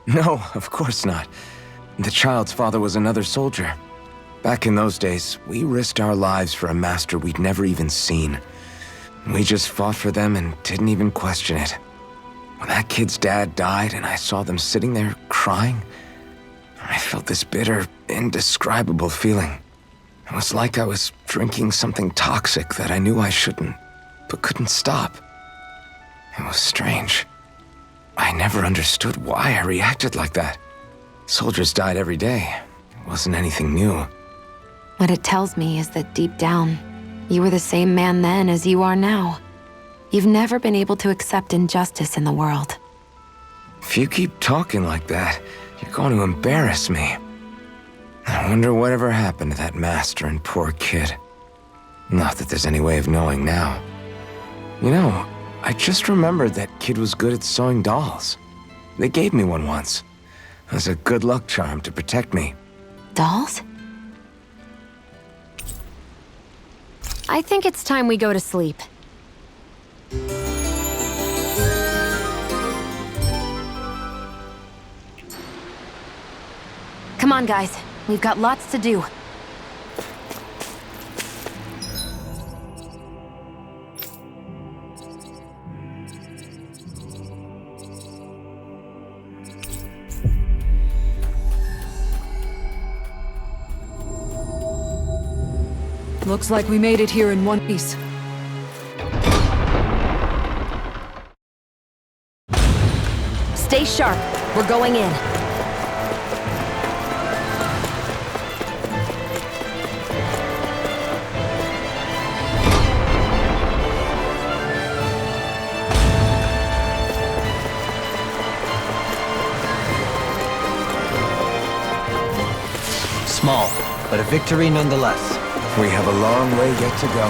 [SPEAKER 2] No, of course not. The child's father was another soldier. Back in those days, we risked our lives for a master we'd never even seen. We just fought for them and didn't even question it. When that kid's dad died and I saw them sitting there crying, I felt this bitter, indescribable feeling. It was like I was drinking something toxic that I knew I shouldn't, but couldn't stop. It was strange. I never understood why I reacted like that. Soldiers died every day. It wasn't anything new.
[SPEAKER 7] What it tells me is that deep down, you were the same man then as you are now. You've never been able to accept injustice in the world.
[SPEAKER 2] If you keep talking like that, you're going to embarrass me. I wonder whatever happened to that master and poor kid. Not that there's any way of knowing now. You know, I just remembered that kid was good at sewing dolls. They gave me one once. As a good luck charm to protect me.
[SPEAKER 7] Dolls? I think it's time we go to sleep. Come on, guys. We've got lots to do.
[SPEAKER 3] Looks like we made it here in one piece.
[SPEAKER 7] Stay sharp. We're going in.
[SPEAKER 4] Small, but a victory nonetheless.
[SPEAKER 2] We have a long way yet to go.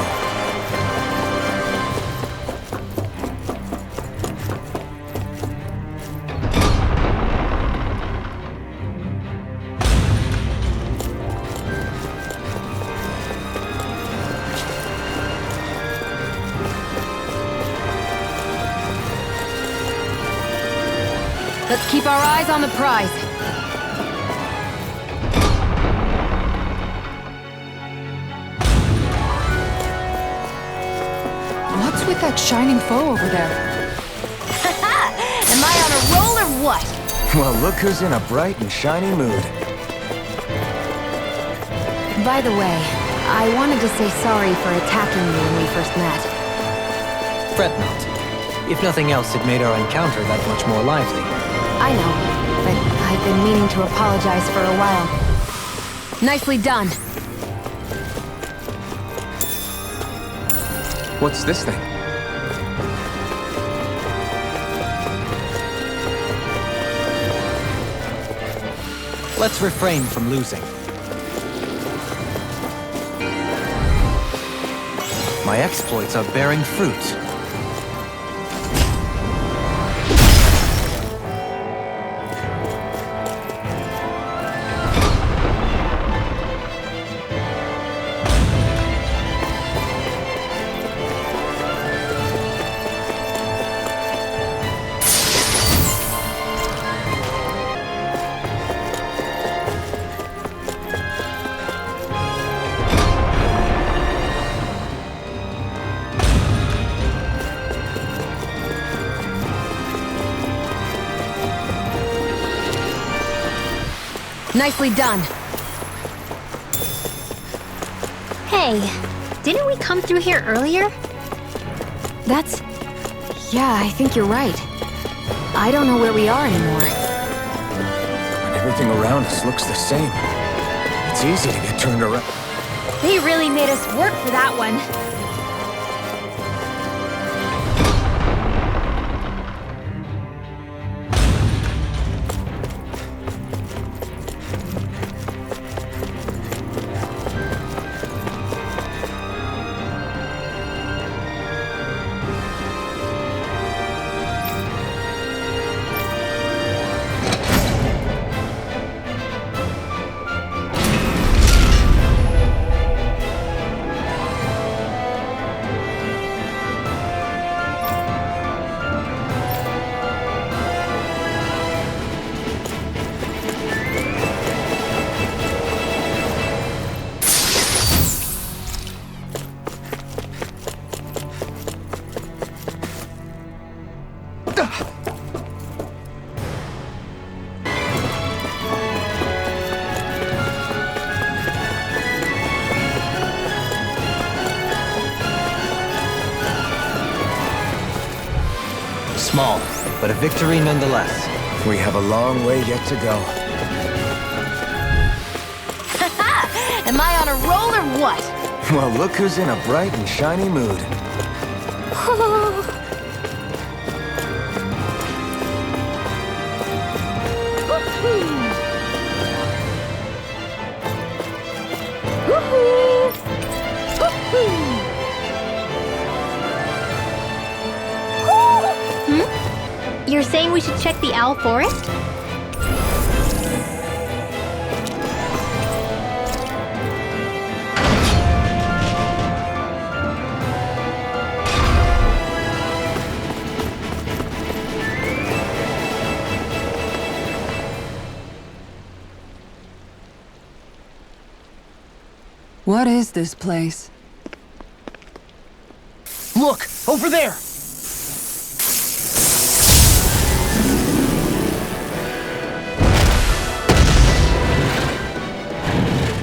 [SPEAKER 7] Let's keep our eyes on the prize.
[SPEAKER 3] What's with that shining foe over there?
[SPEAKER 7] Am I on a roll or what?
[SPEAKER 2] Well, look who's in a bright and shiny mood.
[SPEAKER 7] By the way, I wanted to say sorry for attacking you when we first met.
[SPEAKER 4] Fret not. If nothing else, it made our encounter that much more lively.
[SPEAKER 7] I know, but I've been meaning to apologize for a while. Nicely done.
[SPEAKER 2] What's this thing?
[SPEAKER 4] Let's refrain from losing. My exploits are bearing fruit.
[SPEAKER 7] Nicely done.
[SPEAKER 1] Hey, didn't we come through here earlier?
[SPEAKER 7] That's... Yeah, I think you're right. I don't know where we are anymore.
[SPEAKER 2] And everything around us looks the same. It's easy to get turned around.
[SPEAKER 1] They really made us work for that one.
[SPEAKER 4] small, but a victory nonetheless.
[SPEAKER 2] We have a long way yet to go.
[SPEAKER 1] Am I on a roll or what?
[SPEAKER 2] Well, look who's in a bright and shiny mood.
[SPEAKER 1] You're saying we should check the Owl Forest?
[SPEAKER 3] What is this place?
[SPEAKER 6] Look, over there!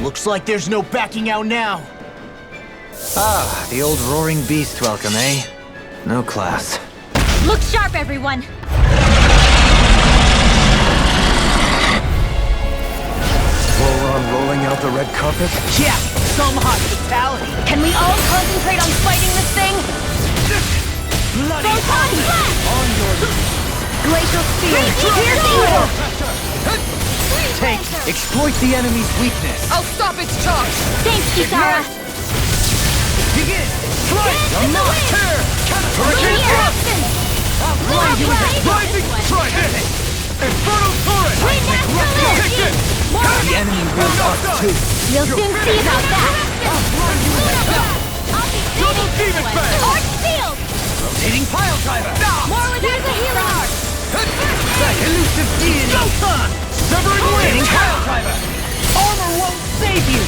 [SPEAKER 6] Looks like there's no backing out now.
[SPEAKER 4] Ah, the old roaring beast welcome, eh? No class.
[SPEAKER 1] Look sharp, everyone!
[SPEAKER 2] Volron rolling out the red carpet?
[SPEAKER 6] Yeah, some hospitality.
[SPEAKER 1] Can we all concentrate on fighting this thing?
[SPEAKER 6] Bloody
[SPEAKER 1] Photon blast!
[SPEAKER 6] on your
[SPEAKER 1] Glacial Spear! Here's the order!
[SPEAKER 4] Take, exploit the enemy's weakness.
[SPEAKER 3] I'll stop its charge!
[SPEAKER 1] Thanks, Kisara!
[SPEAKER 6] begin. Strike!
[SPEAKER 1] I'm not
[SPEAKER 6] Tear!
[SPEAKER 1] Hurricane Eruption!
[SPEAKER 6] Blind you with a rising strike! Infernal torrent! Kick it!
[SPEAKER 4] The enemy wills us too.
[SPEAKER 1] We'll soon see about that!
[SPEAKER 6] Double demon fang!
[SPEAKER 1] Arch Shield!
[SPEAKER 4] Rotating pile driver.
[SPEAKER 1] More with there's a healing art!
[SPEAKER 4] The elusive deity.
[SPEAKER 6] Jotan! Severing
[SPEAKER 4] Rotating
[SPEAKER 6] wings!
[SPEAKER 4] pile driver.
[SPEAKER 6] Armor won't save you!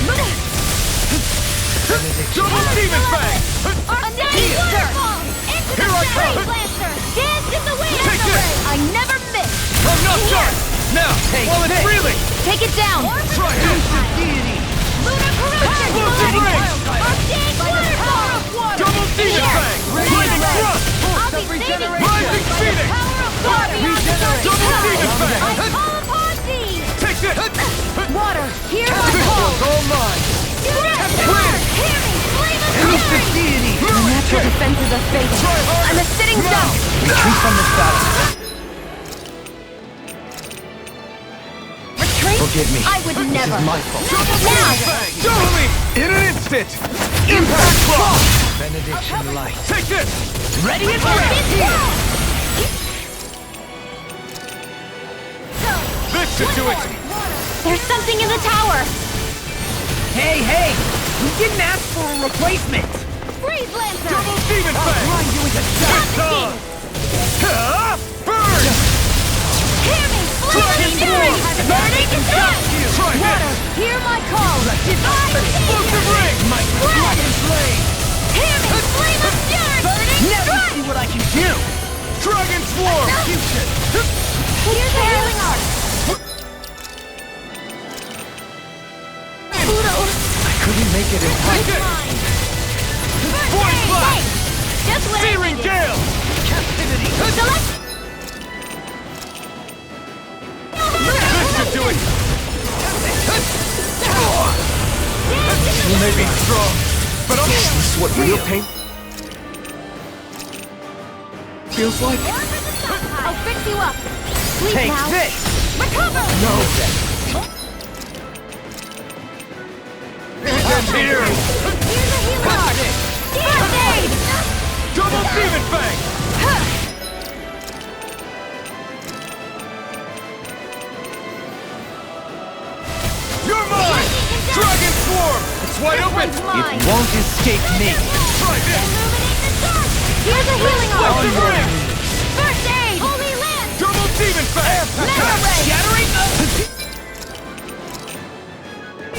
[SPEAKER 6] Double demon fang!
[SPEAKER 1] Another waterfall! Into the Fairy Blaster! Dance in the wind!
[SPEAKER 6] Take this!
[SPEAKER 1] I never miss!
[SPEAKER 6] I'm not done! Now, while it's reeling!
[SPEAKER 1] Take it down!
[SPEAKER 6] Try elusive deity!
[SPEAKER 1] Lunar Corruption!
[SPEAKER 6] Explosive rings!
[SPEAKER 1] Arcane Waterfall!
[SPEAKER 6] Double demon fang! Blinding thrust!
[SPEAKER 1] I'll be saving
[SPEAKER 6] Rising phoenix!
[SPEAKER 1] Power of water!
[SPEAKER 6] Double demon fang!
[SPEAKER 1] I call upon thee!
[SPEAKER 6] Take this!
[SPEAKER 1] Water, hear my
[SPEAKER 6] This
[SPEAKER 1] call!
[SPEAKER 6] one's all mine!
[SPEAKER 1] Hear me! Flame of
[SPEAKER 6] Elusive
[SPEAKER 1] fury!
[SPEAKER 6] deity!
[SPEAKER 1] Natural defenses are fading. I'm a sitting duck!
[SPEAKER 4] Retreat from this battle.
[SPEAKER 1] Retreat?
[SPEAKER 4] Forgive me.
[SPEAKER 1] I would never.
[SPEAKER 4] This is my fault.
[SPEAKER 1] Now!
[SPEAKER 6] Double me! In an instant! Impact block!
[SPEAKER 4] Benediction light.
[SPEAKER 6] Take this!
[SPEAKER 4] Ready and
[SPEAKER 6] This should do it!
[SPEAKER 1] There's something in the tower!
[SPEAKER 6] Hey, hey! We didn't ask for a replacement!
[SPEAKER 1] Freeze Lancer!
[SPEAKER 6] Double demon fang!
[SPEAKER 4] Blind you with a
[SPEAKER 6] Burn!
[SPEAKER 1] Hear me! Flame of fury! Burning death!
[SPEAKER 6] Try this!
[SPEAKER 1] Hear my call! Divine
[SPEAKER 6] Explosive ring!
[SPEAKER 1] My blood and flame! Hear me! Flame of fury! Burning
[SPEAKER 6] Now you
[SPEAKER 1] strike!
[SPEAKER 6] see what I can do! Dragon Swarm!
[SPEAKER 1] Here's the healing art! Pluto!
[SPEAKER 4] I couldn't make it in time.
[SPEAKER 6] Take it!
[SPEAKER 1] Mine!
[SPEAKER 6] Void blast!
[SPEAKER 1] Just what I
[SPEAKER 6] Searing
[SPEAKER 1] needed!
[SPEAKER 6] Gale!
[SPEAKER 4] Captivity.
[SPEAKER 1] Select!
[SPEAKER 6] This should do it! You may be strong, but I'm...
[SPEAKER 2] Is this what real pain feels like?
[SPEAKER 1] I'll fix you up! Sleep
[SPEAKER 6] Take
[SPEAKER 1] now!
[SPEAKER 6] this!
[SPEAKER 1] Recover!
[SPEAKER 6] No! I'm here!
[SPEAKER 1] Here's a healing art! First aid!
[SPEAKER 6] Double demon fang! You're mine! Dragon Swarm! It's wide open!
[SPEAKER 1] One's mine!
[SPEAKER 4] It won't escape me.
[SPEAKER 6] Try this!
[SPEAKER 1] Illuminate the dark! Here's a healing art!
[SPEAKER 6] Explosive ring!
[SPEAKER 1] First aid! Holy Lance!
[SPEAKER 6] Double demon fang!
[SPEAKER 1] Mega ray!
[SPEAKER 6] Shattering!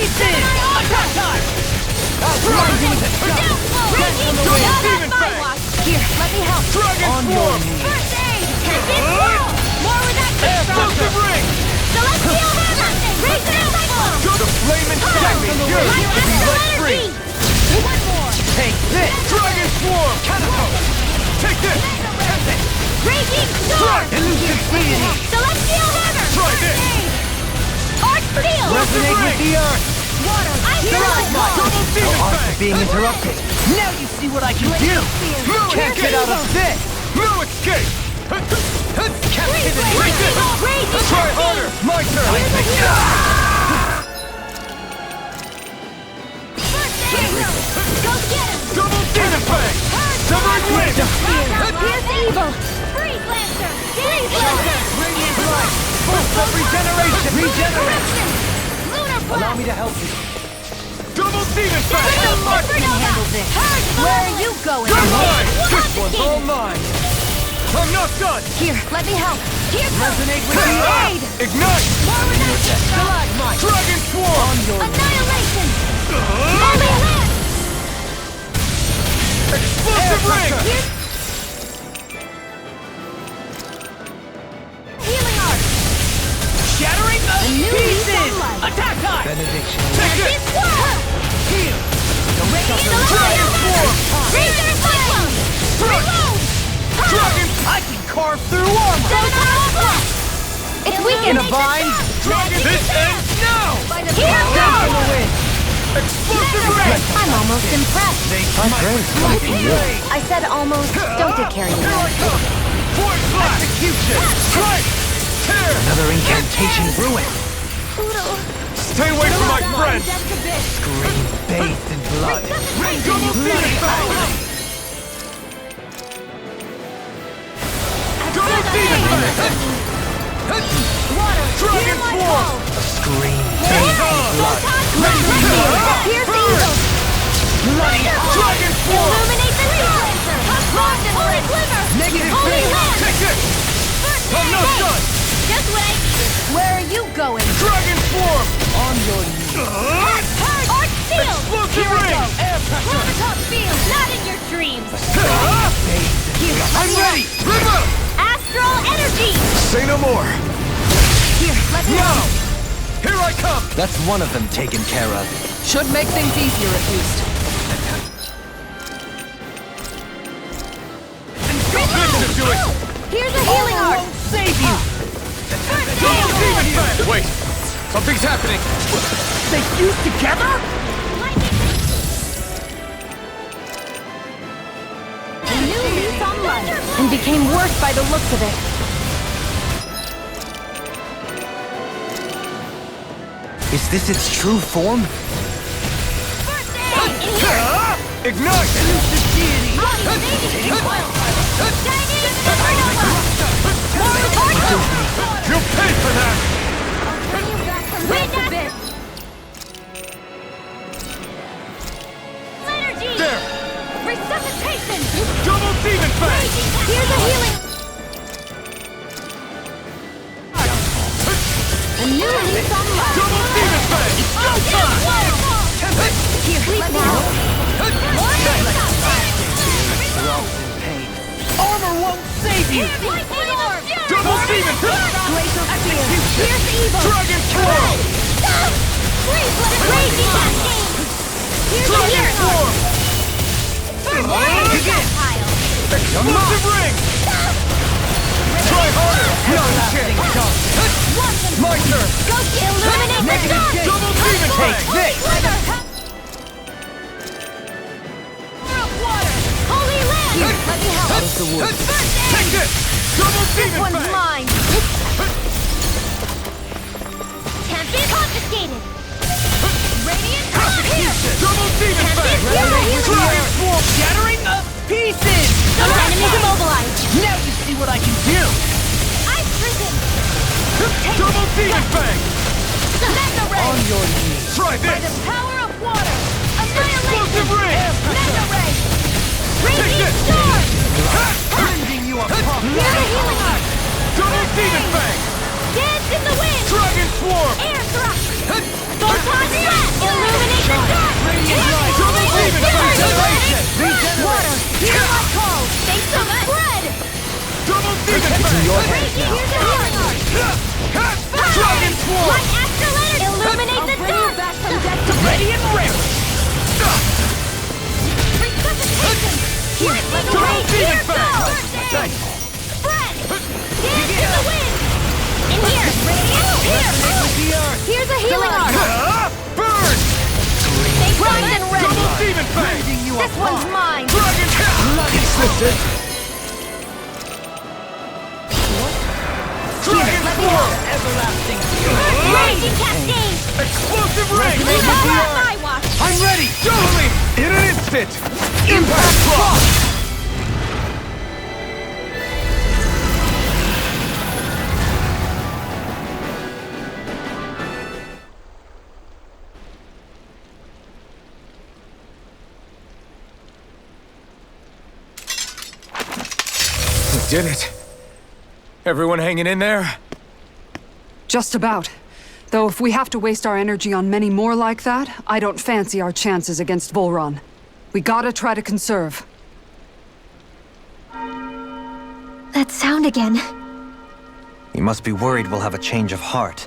[SPEAKER 1] Attack time!
[SPEAKER 6] Blind you with a
[SPEAKER 1] Downfall! Not on my watch! Here, let me help!
[SPEAKER 6] Dragon Swarm!
[SPEAKER 1] First aid! Big swirl! More with that
[SPEAKER 6] Explosive ring!
[SPEAKER 1] Celestial hammer! Raise the cyclone!
[SPEAKER 6] Go to flame and stack me! You're
[SPEAKER 1] My
[SPEAKER 6] to be
[SPEAKER 1] astral
[SPEAKER 6] let free!
[SPEAKER 1] energy! One more!
[SPEAKER 6] Take this! Dragon Swarm! Catapult! Take this!
[SPEAKER 1] Raging Storm! Celestial Hammer!
[SPEAKER 5] Try this!
[SPEAKER 1] Arc Steel!
[SPEAKER 4] Resonate with the earth!
[SPEAKER 1] Ice Stalagmite!
[SPEAKER 5] Double Demon
[SPEAKER 4] Arts
[SPEAKER 5] Fang!
[SPEAKER 4] are being interrupted.
[SPEAKER 6] Now you see what I can do!
[SPEAKER 5] No
[SPEAKER 4] Can't get out of this!
[SPEAKER 5] No escape!
[SPEAKER 4] Captivity!
[SPEAKER 1] Raging
[SPEAKER 5] Try harder! My turn!
[SPEAKER 1] Go get him!
[SPEAKER 5] Double Demon Fang! Severing Wind!
[SPEAKER 1] Pierce Evil! Freeze Lancer! Freeze Lancer!
[SPEAKER 4] Radiant light! Boost of regeneration! Regenerate!
[SPEAKER 1] Lunar
[SPEAKER 4] Allow
[SPEAKER 1] Blast!
[SPEAKER 4] me to help you.
[SPEAKER 5] Double Demon Fang!
[SPEAKER 1] Supernova! Where are you going?
[SPEAKER 5] Good line!
[SPEAKER 1] This
[SPEAKER 5] one's all mine! I'm not done!
[SPEAKER 1] Here, let me help. Here goes.
[SPEAKER 4] Resonate with the
[SPEAKER 1] Aid!
[SPEAKER 5] Ignite!
[SPEAKER 4] Stalagmite!
[SPEAKER 5] Dragon Swarm!
[SPEAKER 1] Annihilation! Holy Lance!
[SPEAKER 5] Explosive Ring!
[SPEAKER 1] Healing Arc!
[SPEAKER 6] Shattering the
[SPEAKER 1] new
[SPEAKER 6] pieces!
[SPEAKER 1] sunlight.
[SPEAKER 6] Attack time!
[SPEAKER 4] Benediction.
[SPEAKER 1] This Swirl!
[SPEAKER 6] Heal!
[SPEAKER 1] Radiant
[SPEAKER 5] Dragon Swarm!
[SPEAKER 1] Razor Cyclone! Reload!
[SPEAKER 5] Dragon!
[SPEAKER 6] I can carve through armor!
[SPEAKER 1] Demon Blast! It's weakened!
[SPEAKER 4] In a bind?
[SPEAKER 5] This ends now!
[SPEAKER 1] Here
[SPEAKER 4] Down
[SPEAKER 1] goes!
[SPEAKER 4] from the wind!
[SPEAKER 5] Explosive Ring!
[SPEAKER 1] I'm almost impressed.
[SPEAKER 4] My friends like you.
[SPEAKER 1] I said almost. Don't get carried
[SPEAKER 5] Here I
[SPEAKER 1] away.
[SPEAKER 5] come! Void Blast! Execution! Strike! Tear!
[SPEAKER 4] Another incantation ruined.
[SPEAKER 5] Stay away from my friends!
[SPEAKER 4] Scream bathed in blood.
[SPEAKER 5] Double Demon Fang! Double Demon Fang! Dragon Swarm!
[SPEAKER 4] Scream
[SPEAKER 5] Hands on!
[SPEAKER 1] Pierce Evil!
[SPEAKER 5] Dragon Swarm!
[SPEAKER 1] Illuminate the Lancer! Holy Glimmer!
[SPEAKER 4] Negative
[SPEAKER 1] Holy
[SPEAKER 4] phase.
[SPEAKER 1] Lance!
[SPEAKER 5] Take this! I'm not done!
[SPEAKER 1] Just wait! Where are you going?
[SPEAKER 5] Dragon Swarm!
[SPEAKER 4] on your knees.
[SPEAKER 1] Arc Shield!
[SPEAKER 5] Explosive
[SPEAKER 1] Here we
[SPEAKER 5] Ring!
[SPEAKER 1] go! Clovertop Field! Not in your dreams! Here,
[SPEAKER 5] I'm ready! River!
[SPEAKER 1] Astral Energy!
[SPEAKER 2] Say no more.
[SPEAKER 1] Here, let me
[SPEAKER 5] Now! Here I come!
[SPEAKER 4] That's one of them taken care of.
[SPEAKER 3] Should make things easier at least.
[SPEAKER 5] This should do it!
[SPEAKER 1] Here's a healing arc!
[SPEAKER 6] Save you!
[SPEAKER 5] Double Demon Fang! Wait! Something's happening!
[SPEAKER 6] They fuse together?
[SPEAKER 1] A new lease on life! And became worse by the looks of it.
[SPEAKER 4] Is this its true form?
[SPEAKER 5] Ignite! You'll pay for that! There!
[SPEAKER 1] Resuscitation!
[SPEAKER 5] Double Demon Fang!
[SPEAKER 1] Here's a healing! A new lease on life!
[SPEAKER 5] Double Demon Fang!
[SPEAKER 1] Here, sleep now!
[SPEAKER 6] Armor won't save you!
[SPEAKER 5] Double Demon Fang!
[SPEAKER 1] Glacial Spear! Pierce Evil!
[SPEAKER 5] Dragon Swarm!
[SPEAKER 1] Raging Cascade! Here's a
[SPEAKER 5] Dragon
[SPEAKER 1] healing
[SPEAKER 5] Swarm!
[SPEAKER 1] Projectile!
[SPEAKER 5] Explosive Ring! Try harder! No chance! My turn!
[SPEAKER 1] Go illuminate the dark!
[SPEAKER 5] Double Demon Fang!
[SPEAKER 1] This! Holy land! Here, let me help!
[SPEAKER 5] Take this! Double Demon
[SPEAKER 1] One's
[SPEAKER 5] Fang!
[SPEAKER 1] mine! Can't be confiscated! Radiant here!
[SPEAKER 5] Double Demon Fang! Dragon Swarm!
[SPEAKER 6] Shattering the pieces!
[SPEAKER 1] Our enemies immobilized!
[SPEAKER 6] Now you see what I can do!
[SPEAKER 1] I've risen!
[SPEAKER 5] Double Demon Fang!
[SPEAKER 1] Mega Ray!
[SPEAKER 4] On your knees.
[SPEAKER 5] Try
[SPEAKER 1] By the
[SPEAKER 5] this!
[SPEAKER 1] power of water!
[SPEAKER 5] Explosive
[SPEAKER 1] Annihilation!
[SPEAKER 5] Ring!
[SPEAKER 1] Mega Ray!
[SPEAKER 5] Take
[SPEAKER 1] Raging
[SPEAKER 5] this!
[SPEAKER 1] Storm!
[SPEAKER 4] Rending you apart.
[SPEAKER 1] Here's a healing arc!
[SPEAKER 5] Double Demon Fang!
[SPEAKER 1] Dance in the wind!
[SPEAKER 5] Dragon Swarm!
[SPEAKER 1] Air thrust! Photon blast! Illuminate the dark!
[SPEAKER 5] Double Demon Fang!
[SPEAKER 1] Water! Hear my call! Thanks so much! Blood!
[SPEAKER 5] Double Demon
[SPEAKER 4] In
[SPEAKER 5] Fang!
[SPEAKER 4] your hands now.
[SPEAKER 1] Here's a healing arc!
[SPEAKER 5] Dragon Swarm!
[SPEAKER 1] Like astral energy! Illuminate the dark! Back from death to
[SPEAKER 6] Ready and rare!
[SPEAKER 1] resuscitation! Here, let me
[SPEAKER 5] Double
[SPEAKER 1] wait!
[SPEAKER 5] Demon
[SPEAKER 1] Here
[SPEAKER 5] Fang!
[SPEAKER 1] goes! Spread! This one's mine! Raging Cascade!
[SPEAKER 2] Explosive ray!
[SPEAKER 1] My watch!
[SPEAKER 2] I'm ready! Totally! In an instant! Impact block! We did it! Everyone hanging in there?
[SPEAKER 3] Just about. Though if we have to waste our energy on many more like that, I don't fancy our chances against Volron. We gotta try to conserve.
[SPEAKER 1] That sound again.
[SPEAKER 4] You must be worried we'll have a change of heart.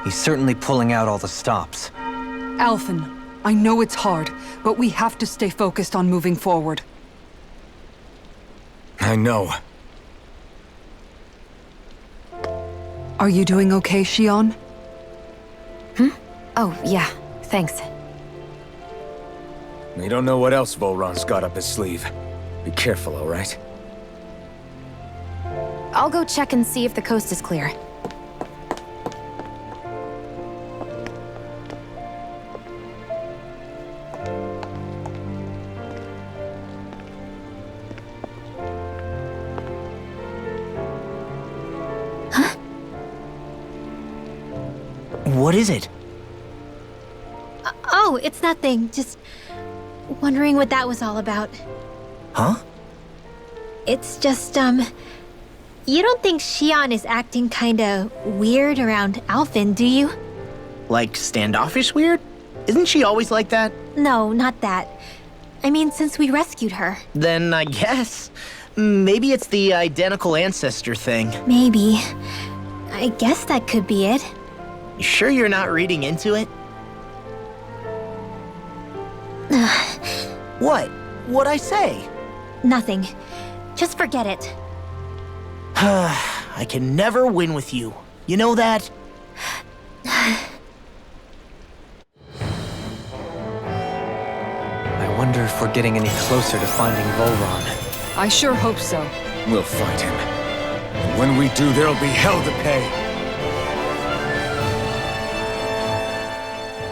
[SPEAKER 4] He's certainly pulling out all the stops.
[SPEAKER 3] Alphen, I know it's hard, but we have to stay focused on moving forward.
[SPEAKER 2] I know.
[SPEAKER 3] Are you doing okay, Shion?
[SPEAKER 7] Oh, yeah. Thanks.
[SPEAKER 2] We don't know what else Volron's got up his sleeve. Be careful, all right?
[SPEAKER 7] I'll go check and see if the coast is clear.
[SPEAKER 6] What is it?
[SPEAKER 1] Oh, it's nothing. Just wondering what that was all about.
[SPEAKER 6] Huh?
[SPEAKER 1] It's just, you don't think Shion is acting kinda weird around Alphen, do you?
[SPEAKER 6] Like standoffish weird? Isn't she always like that?
[SPEAKER 1] No, not that. I mean, since we rescued her.
[SPEAKER 6] Then I guess. Maybe it's the identical ancestor thing.
[SPEAKER 1] Maybe. I guess that could be it.
[SPEAKER 6] You sure you're not reading into it? What? What'd I say?
[SPEAKER 1] Nothing. Just forget it.
[SPEAKER 6] I can never win with you. You know that?
[SPEAKER 4] I wonder if we're getting any closer to finding Volron.
[SPEAKER 3] I sure hope so.
[SPEAKER 2] We'll find him. And when we do, there'll be hell to pay.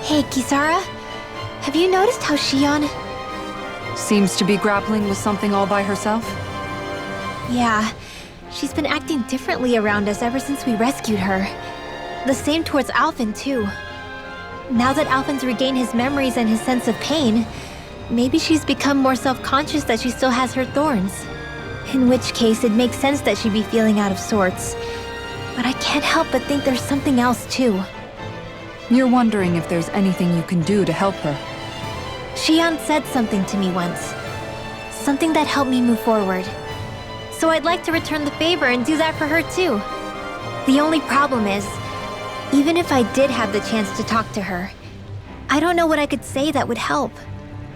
[SPEAKER 1] Hey, Kisara. Have you noticed how Shion...
[SPEAKER 3] Seems to be grappling with something all by herself?
[SPEAKER 1] Yeah, she's been acting differently around us ever since we rescued her. The same towards Alphen, too. Now that Alphen's regained his memories and his sense of pain, maybe she's become more self-conscious that she still has her thorns. In which case, it makes sense that she'd be feeling out of sorts. But I can't help but think there's something else, too.
[SPEAKER 3] You're wondering if there's anything you can do to help her.
[SPEAKER 1] Shion said something to me once. Something that helped me move forward. So I'd like to return the favor and do that for her too. The only problem is, even if I did have the chance to talk to her, I don't know what I could say that would help.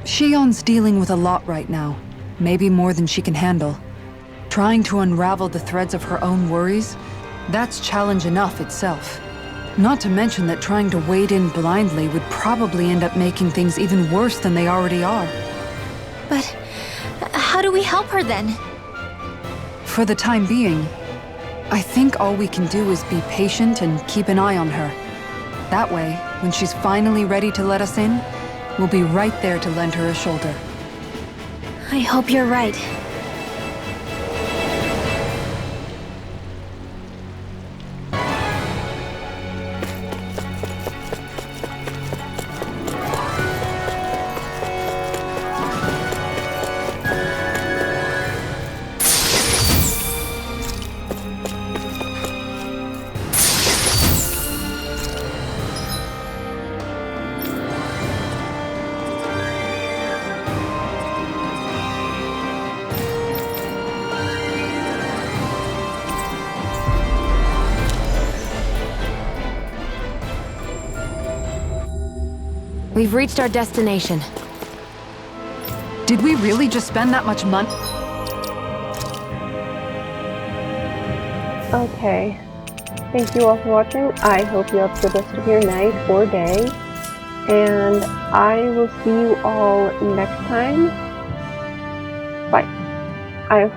[SPEAKER 3] Shion's dealing with a lot right now. Maybe more than she can handle. Trying to unravel the threads of her own worries, that's challenge enough itself. Not to mention that trying to wade in blindly would probably end up making things even worse than they already are.
[SPEAKER 1] But how do we help her then?
[SPEAKER 3] For the time being, I think all we can do is be patient and keep an eye on her. That way, when she's finally ready to let us in, we'll be right there to lend her a shoulder.
[SPEAKER 1] I hope you're right.
[SPEAKER 7] We've reached our destination.
[SPEAKER 3] Did we really just spend that much money?
[SPEAKER 8] Okay. Thank you all for watching. I hope you have the best of your night or day. and I will see you all next time. Bye. I